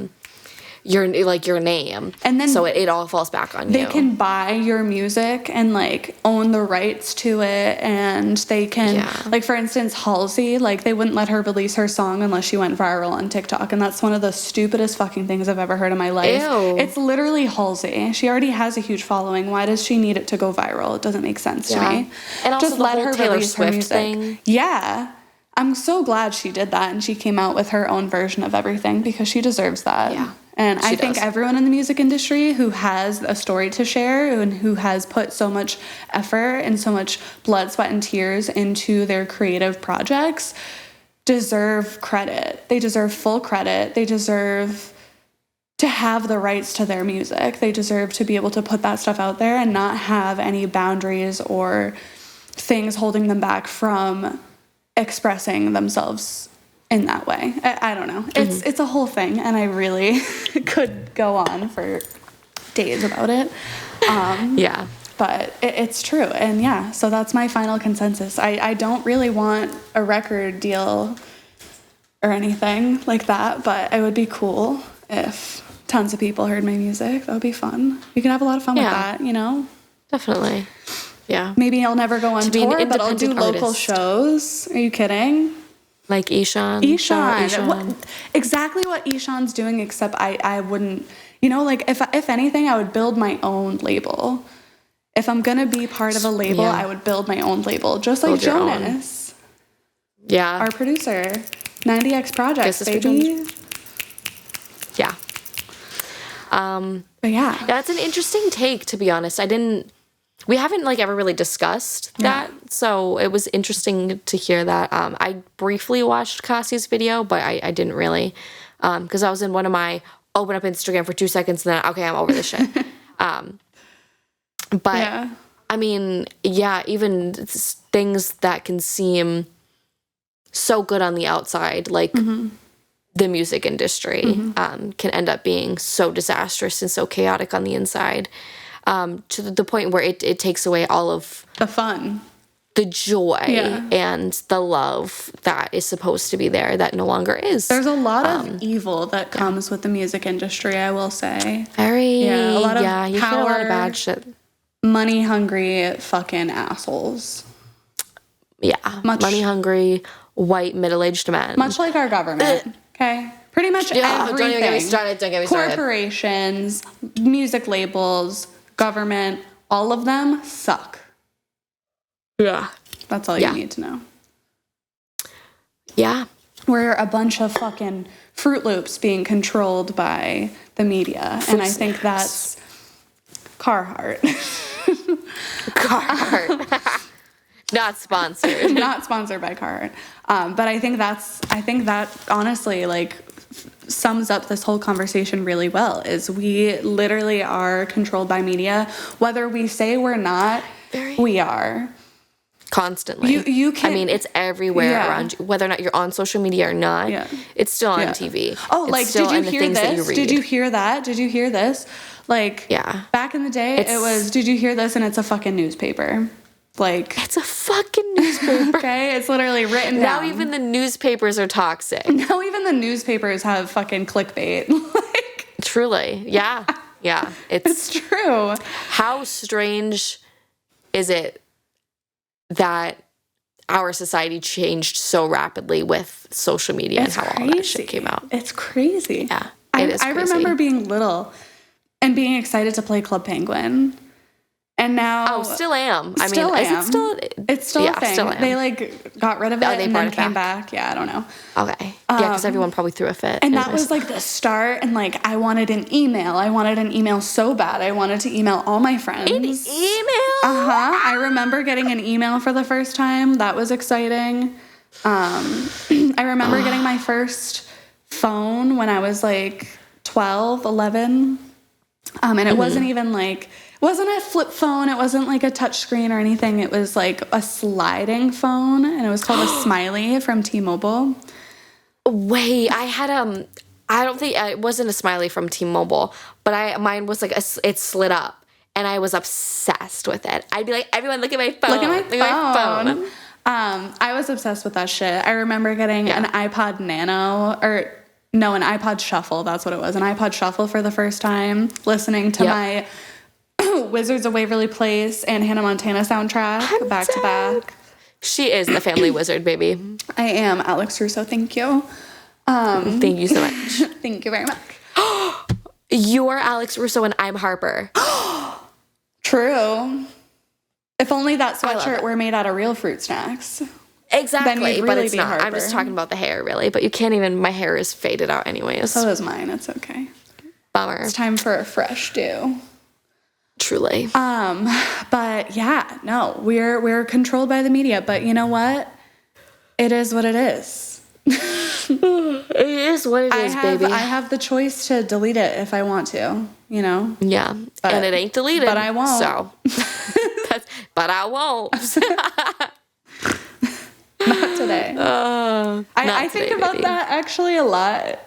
your name. And then so it all falls back on you. They can buy your music and like own the rights to it, and they can like, for instance, Halsey, like they wouldn't let her release her song unless she went viral on TikTok, and that's one of the stupidest fucking things I've ever heard in my life. Ew. It's literally Halsey. She already has a huge following. Why does she need it to go viral? It doesn't make sense to me. And also just the let whole her Taylor release Swift her music. thing. Yeah. I'm so glad she did that and she came out with her own version of everything, because she deserves that. Yeah. And I think does. everyone in the music industry who has a story to share and who has put so much effort and so much blood, sweat, and tears into their creative projects deserve credit. They deserve full credit. They deserve to have the rights to their music. They deserve to be able to put that stuff out there and not have any boundaries or things holding them back from expressing themselves in that way. I don't know. It's a whole thing, and I really could go on for days about it. Yeah. But it's true. And so that's my final consensus. I don't really want a record deal or anything like that, but it would be cool if tons of people heard my music. That would be fun. We could have a lot of fun with that, you know? Definitely. Yeah. Maybe I'll never go on tour, but I'll do independent local artist. shows. Are you kidding? Like Ishan. Exactly what Ishan's doing, except I wouldn't, like if anything, I would build my own label. If I'm going to be part of a label, I would build my own label, just like Jonas. Yeah. Our producer. 90X Projects, baby. Yeah. But yeah. That's an interesting take, to be honest. We haven't ever really discussed that, so it was interesting to hear that. I briefly watched Cassie's video, but I didn't really, because I was in one of my open up Instagram for 2 seconds and then, okay, I'm over this shit. But, I mean, even things that can seem so good on the outside, like the music industry, can end up being so disastrous and so chaotic on the inside. To the point where it takes away all of the fun, the joy, and the love that is supposed to be there that no longer is. There's a lot of evil that comes with the music industry, I will say. A lot of power, you hear a lot of bad shit. Money hungry fucking assholes. Yeah, money hungry white middle-aged men. Much like our government. Okay. Pretty much everything. Don't even get me started. Corporations, music labels, government, all of them suck. Yeah. That's all you need to know. Yeah. We're a bunch of fucking Fruit Loops being controlled by the media. And I think that's Carhartt. Carhartt. Not sponsored. Not sponsored by Carhartt. But I think that honestly, sums up this whole conversation really well, is we literally are controlled by media. Whether we say we're not, we are. Constantly. You can. I mean, it's everywhere around you. Whether or not you're on social media or not, it's still on TV. Oh, it's still did you hear this? Did you hear that? Did you hear this? Back in the day, it was, did you hear this? And it's a fucking newspaper. It's a fucking newspaper. Okay, it's literally written down. Now even the newspapers are toxic. Now even the newspapers have fucking clickbait. Truly, yeah. It's true. How strange is it that our society changed so rapidly with social media and how all that shit came out? It's crazy. Yeah, I remember being little and being excited to play Club Penguin. And now... still am. Is it still... It's still a thing. Still am. They, got rid of it and then came back. Yeah, I don't know. Okay. Because everyone probably threw a fit. And that was, the start. And, I wanted an email. I wanted an email so bad. I wanted to email all my friends. An email? I remember getting an email for the first time. That was exciting. I remember getting my first phone when I was, 12, 11. And it wasn't even, it wasn't a flip phone. It wasn't a touch screen or anything. It was a sliding phone, and it was called a Smiley from T-Mobile. Wait, I had I don't think it wasn't a Smiley from T-Mobile, but mine was it slid up, and I was obsessed with it. I'd be like, everyone, look at my phone. Look at my phone. I was obsessed with that shit. I remember getting an iPod Nano, or no, an iPod Shuffle. That's what it was. An iPod Shuffle for the first time, listening to my Wizards of Waverly Place and Hannah Montana soundtrack back to back. She is the family wizard, baby. I am Alex Russo. Thank you. Thank you so much. Thank you very much. You're Alex Russo and I'm Harper. True. If only that sweatshirt were made out of real fruit snacks. Exactly, but it's not. Harper. I'm just talking about the hair, really. But you can't even, my hair is faded out anyways. So is mine. It's okay. Bummer. It's time for a fresh do. Truly. But yeah, no, we're controlled by the media. But you know what? It is what it is. It is what it is, baby. I have the choice to delete it if I want to, you know? Yeah, and it ain't deleted. But I won't. So, but I won't. Not today. I think about that actually a lot.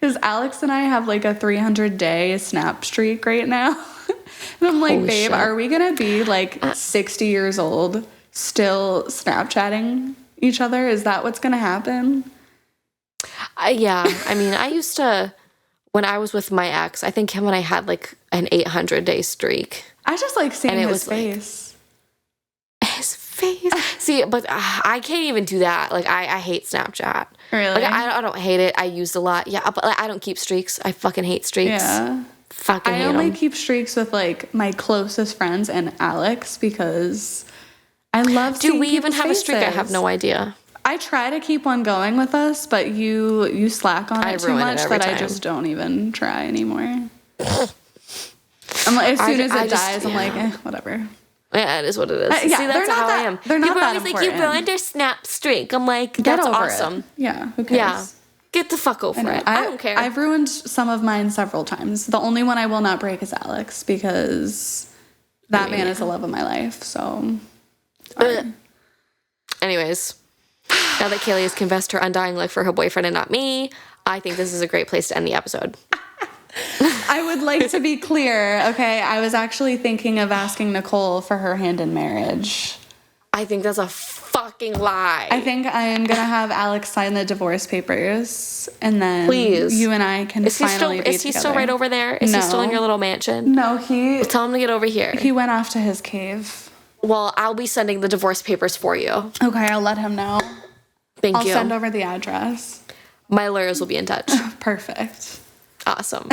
Because Alex and I have like a 300-day snap streak right now. And I'm like, babe, are we going to be like 60 years old still Snapchatting each other? Is that what's going to happen? Yeah. I mean, I used to, when I was with my ex, I think him and I had like an 800-day streak. I just like seeing his face. His face. See, but I can't even do that. Like, I hate Snapchat. Really? Like, I don't hate it. I use a lot. Yeah, but like, I don't keep streaks. I fucking hate streaks. Yeah. Fucking hate I only them. keep streaks with like my closest friends and Alex because I love seeing Do we even people's have a streak? I faces. have no idea. I try to keep one going with us, but you slack on it too much that I just don't even try anymore. I'm like, as soon as it dies, I'm like, whatever. Yeah, it is what it is. Yeah, See, that's how I am. They're not People are that always important. like, you ruined your snap streak. I'm like, Get that's over awesome. it. Yeah, who cares? Yeah. Get the fuck over it. I don't care. I've ruined some of mine several times. The only one I will not break is Alex because that man is the love of my life. So, anyways, now that Kaylee has confessed her undying love for her boyfriend and not me, I think this is a great place to end the episode. I would like to be clear, okay? I was actually thinking of asking Nicole for her hand in marriage. I think that's a fucking lie. I think I am going to have Alex sign the divorce papers, and then you and I can finally be together. Is he still right over there? Is he still in your little mansion? No, Tell him to get over here. He went off to his cave. Well, I'll be sending the divorce papers for you. Okay, I'll let him know. Thank you. I'll send over the address. My lawyers will be in touch. Perfect. Awesome.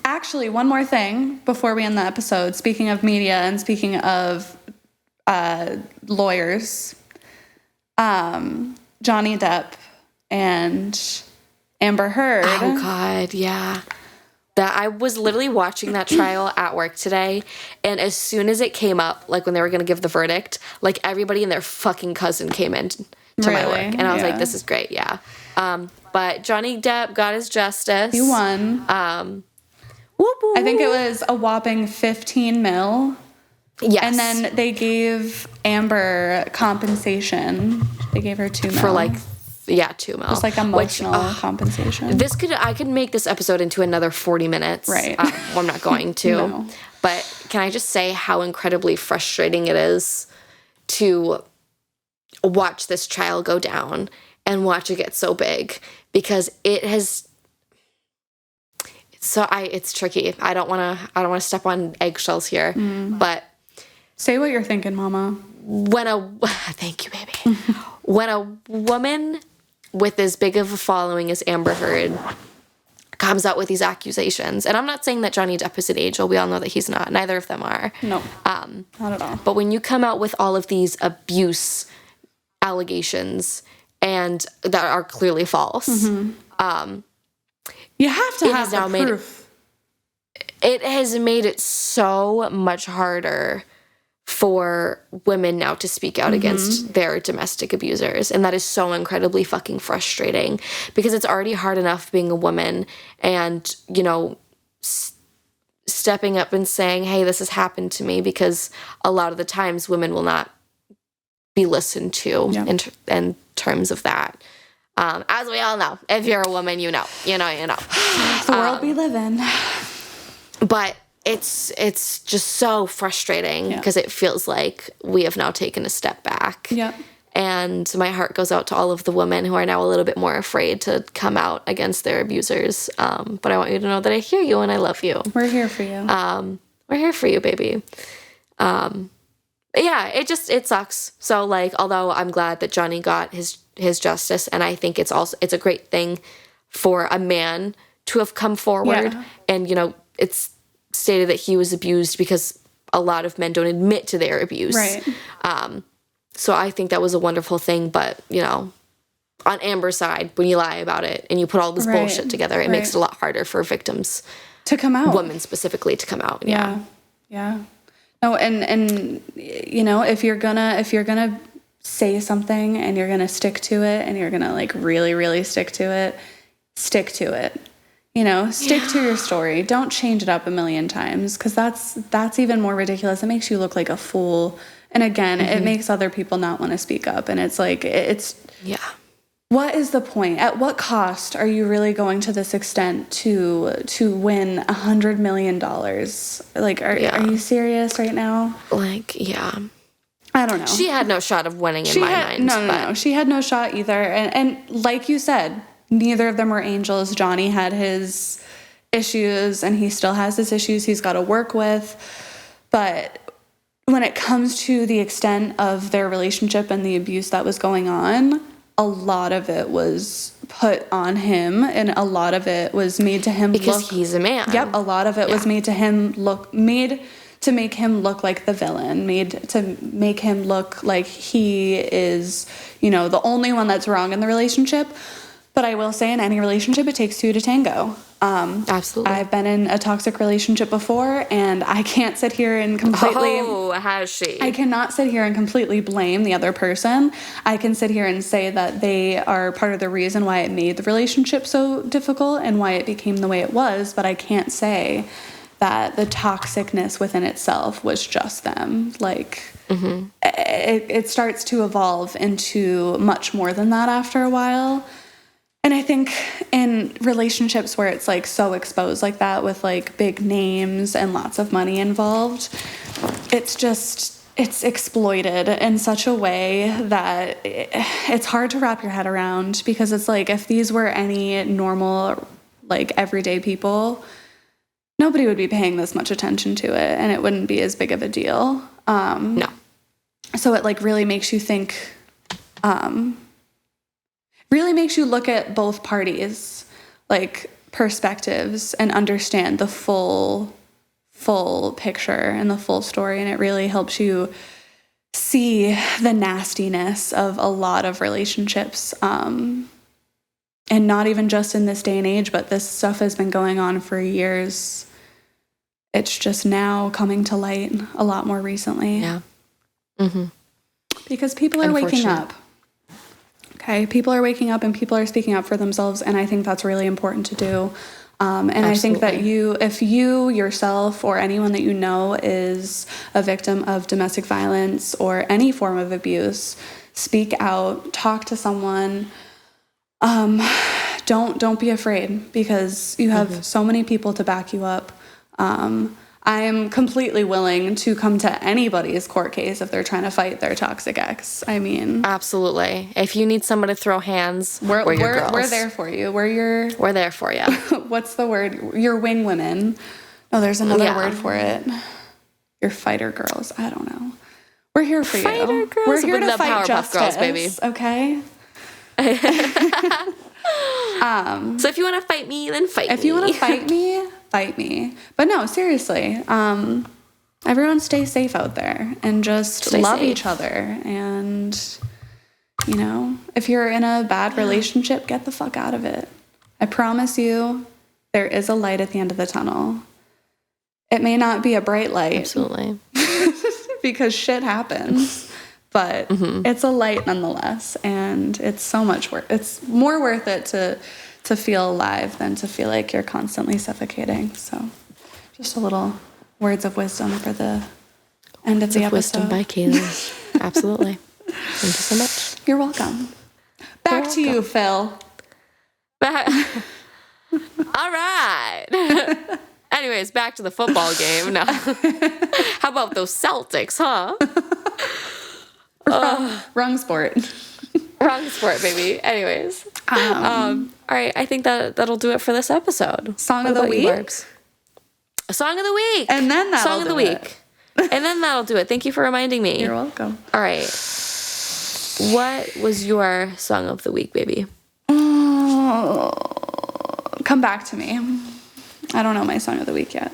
Actually, one more thing before we end the episode. Speaking of media and speaking of lawyers, Johnny Depp and Amber Heard. Oh, God, yeah. That I was literally watching that trial at work today, and as soon as it came up, like when they were going to give the verdict, like everybody and their fucking cousin came in to my work, and I was like, this is great, yeah. But Johnny Depp got his justice. He won. Whoop, whoop, I think it was a whopping 15 mil. Yes. And then they gave Amber compensation. They gave her 2 mil. For like, 2 mil. Just like emotional compensation. I could make this episode into another 40 minutes. Right. Well, I'm not going to. No. But can I just say how incredibly frustrating it is to watch this trial go down and watch it get so big, because it has. It's tricky. I don't want to step on eggshells here, but say what you're thinking, Mama. Thank you, baby. When a woman with as big of a following as Amber Heard comes out with these accusations, and I'm not saying that Johnny Depp is an angel. We all know that he's not. Neither of them are. No, not at all. But when you come out with all of these abuse allegations and that are clearly false, you have to have the proof. It has made it so much harder for women now to speak out against their domestic abusers. And that is so incredibly fucking frustrating, because it's already hard enough being a woman and, you know, stepping up and saying, hey, this has happened to me, because a lot of the times women will not be listened to in terms of that. As we all know, if you're a woman, you know. The world we live in. But it's just so frustrating because it feels like we have now taken a step back. Yep. And my heart goes out to all of the women who are now a little bit more afraid to come out against their abusers. But I want you to know that I hear you and I love you. We're here for you. We're here for you, baby. Yeah, it sucks. So, like, although I'm glad that Johnny got his justice, and I think it's a great thing for a man to have come forward. Yeah. And, it's stated that he was abused because a lot of men don't admit to their abuse. Right. So I think that was a wonderful thing. But, on Amber's side, when you lie about it and you put all this bullshit together, it makes it a lot harder for victims to come out. Women specifically to come out. Yeah. No, and if you're gonna say something and you're gonna stick to it and you're gonna like really, really stick to it. Stick to your story. Don't change it up a million times, because that's even more ridiculous. It makes you look like a fool. And again, it makes other people not want to speak up. And it's like, what is the point? At what cost are you really going to this extent to win $100 million? Like, are you serious right now? Like, yeah. I don't know. She had no shot of winning in my mind. No. She had no shot either. And like you said, neither of them were angels. Johnny had his issues and he still has his issues he's got to work with. But when it comes to the extent of their relationship and the abuse that was going on, a lot of it was put on him, and a lot of it was made to him because he's a man. Yep, a lot of it was made to make him look like the villain, made to make him look like he is, the only one that's wrong in the relationship. But I will say, in any relationship, it takes two to tango. Absolutely. I've been in a toxic relationship before, and I can't sit here and completely... Oh, has she? I cannot sit here and completely blame the other person. I can sit here and say that they are part of the reason why it made the relationship so difficult and why it became the way it was, but I can't say that the toxicness within itself was just them. Like, it starts to evolve into much more than that after a while. And I think in relationships where it's like so exposed like that, with like big names and lots of money involved, it's exploited in such a way that it's hard to wrap your head around, because it's like, if these were any normal, like everyday people, nobody would be paying this much attention to it and it wouldn't be as big of a deal. No. So it like really makes you think, really makes you look at both parties, like perspectives, and understand the full picture and the full story. And it really helps you see the nastiness of a lot of relationships. And not even just in this day and age, but this stuff has been going on for years. It's just now coming to light a lot more recently. Yeah. Mm-hmm. Because people are waking up. Okay, people are waking up and people are speaking up for themselves, and I think that's really important to do. And Absolutely. I think that if you yourself or anyone that you know is a victim of domestic violence or any form of abuse, speak out, talk to someone. Don't be afraid, because you have so many people to back you up. I am completely willing to come to anybody's court case if they're trying to fight their toxic ex. I mean, absolutely. If you need someone to throw hands, we're there for you. We're there for you. What's the word? Your wing women. Oh, there's another word for it. Your fighter girls. I don't know. We're here for fighter you. Girls. We're here to Powerpuff fight justice, Girls, baby. Okay. So if you want to fight me, then fight me. If you want to fight me, fight me. But no, seriously, everyone stay safe out there and just love each other. And, if you're in a bad relationship, get the fuck out of it. I promise you, there is a light at the end of the tunnel. It may not be a bright light. Absolutely. Because shit happens. But it's a light nonetheless, and it's so much worth. It's more worth it to feel alive than to feel like you're constantly suffocating. So, just a little words of wisdom for the end of the episode. Wisdom by Kaylee. Absolutely. Thank you so much. You're welcome. Back to you, Phil. All right. Anyways, back to the football game. No. How about those Celtics, huh? Wrong sport. Wrong sport, baby. Anyways. All right. I think that'll do it for this episode. Song of the week? Song of the week. And then that'll Song of the week. And then that'll do it. Thank you for reminding me. You're welcome. All right. What was your song of the week, baby? Oh, come back to me. I don't know my song of the week yet.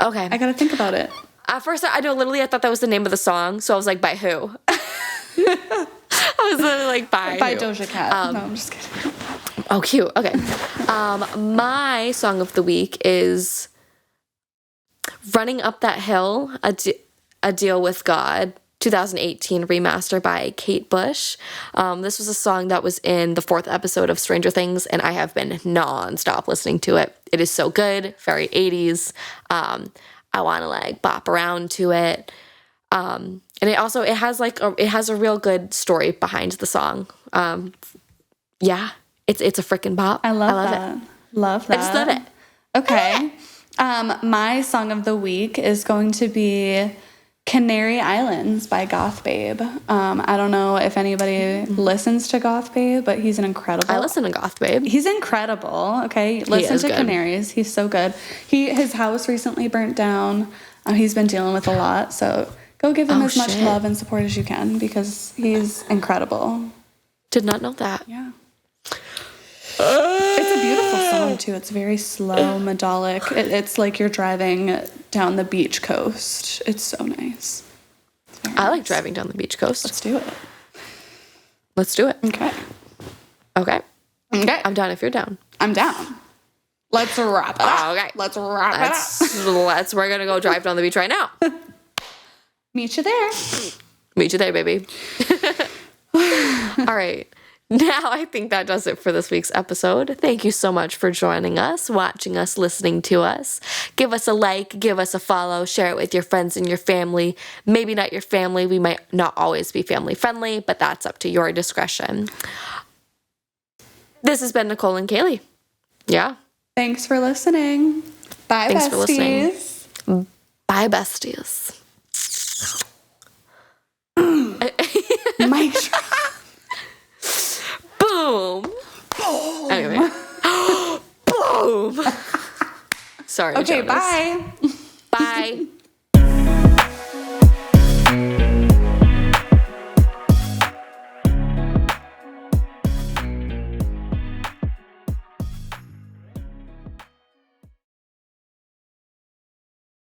Okay. I gotta think about it. At first, I thought that was the name of the song, so I was like, by who? I was literally like, by who? Doja Cat. No, I'm just kidding. Oh, cute. Okay. My song of the week is Running Up That Hill, A Deal with God, 2018 remaster by Kate Bush. This was a song that was in the 4th episode of Stranger Things, and I have been nonstop listening to it. It is so good, very 80s. I want to like bop around to it. And it has a real good story behind the song. Yeah, it's a freaking bop. I love that. it. Love that. I just love it. Okay. My song of the week is going to be Canary Islands by Goth Babe. I don't know if anybody listens to Goth Babe, but he's an incredible... I listen to Goth Babe. He's incredible, okay? Listen to good. Canaries. He's so good. His house recently burnt down. He's been dealing with a lot, so go give him as much love and support as you can because he's incredible. Did not know that. Yeah. It's a beautiful song, too. It's very slow, melodic. It's like you're driving down the beach coast. It's so nice. I like driving down the beach coast. Let's do it. Let's do it. Okay. Okay. Okay. I'm down if you're down. I'm down. Let's wrap it up. Okay. Let's wrap it up. We're going to go drive down the beach right now. Meet you there. Meet you there, baby. All right. Now I think that does it for this week's episode. Thank you so much for joining us, watching us, listening to us. Give us a like, give us a follow, share it with your friends and your family. Maybe not your family. We might not always be family friendly, but that's up to your discretion. This has been Nicole and Kaylee. Yeah. Thanks for listening. Bye, Thanks besties. for listening. Bye, besties. Mic drop. Boom. Boom. Anyway. Boom. Sorry. Okay, Jonas. bye. Bye.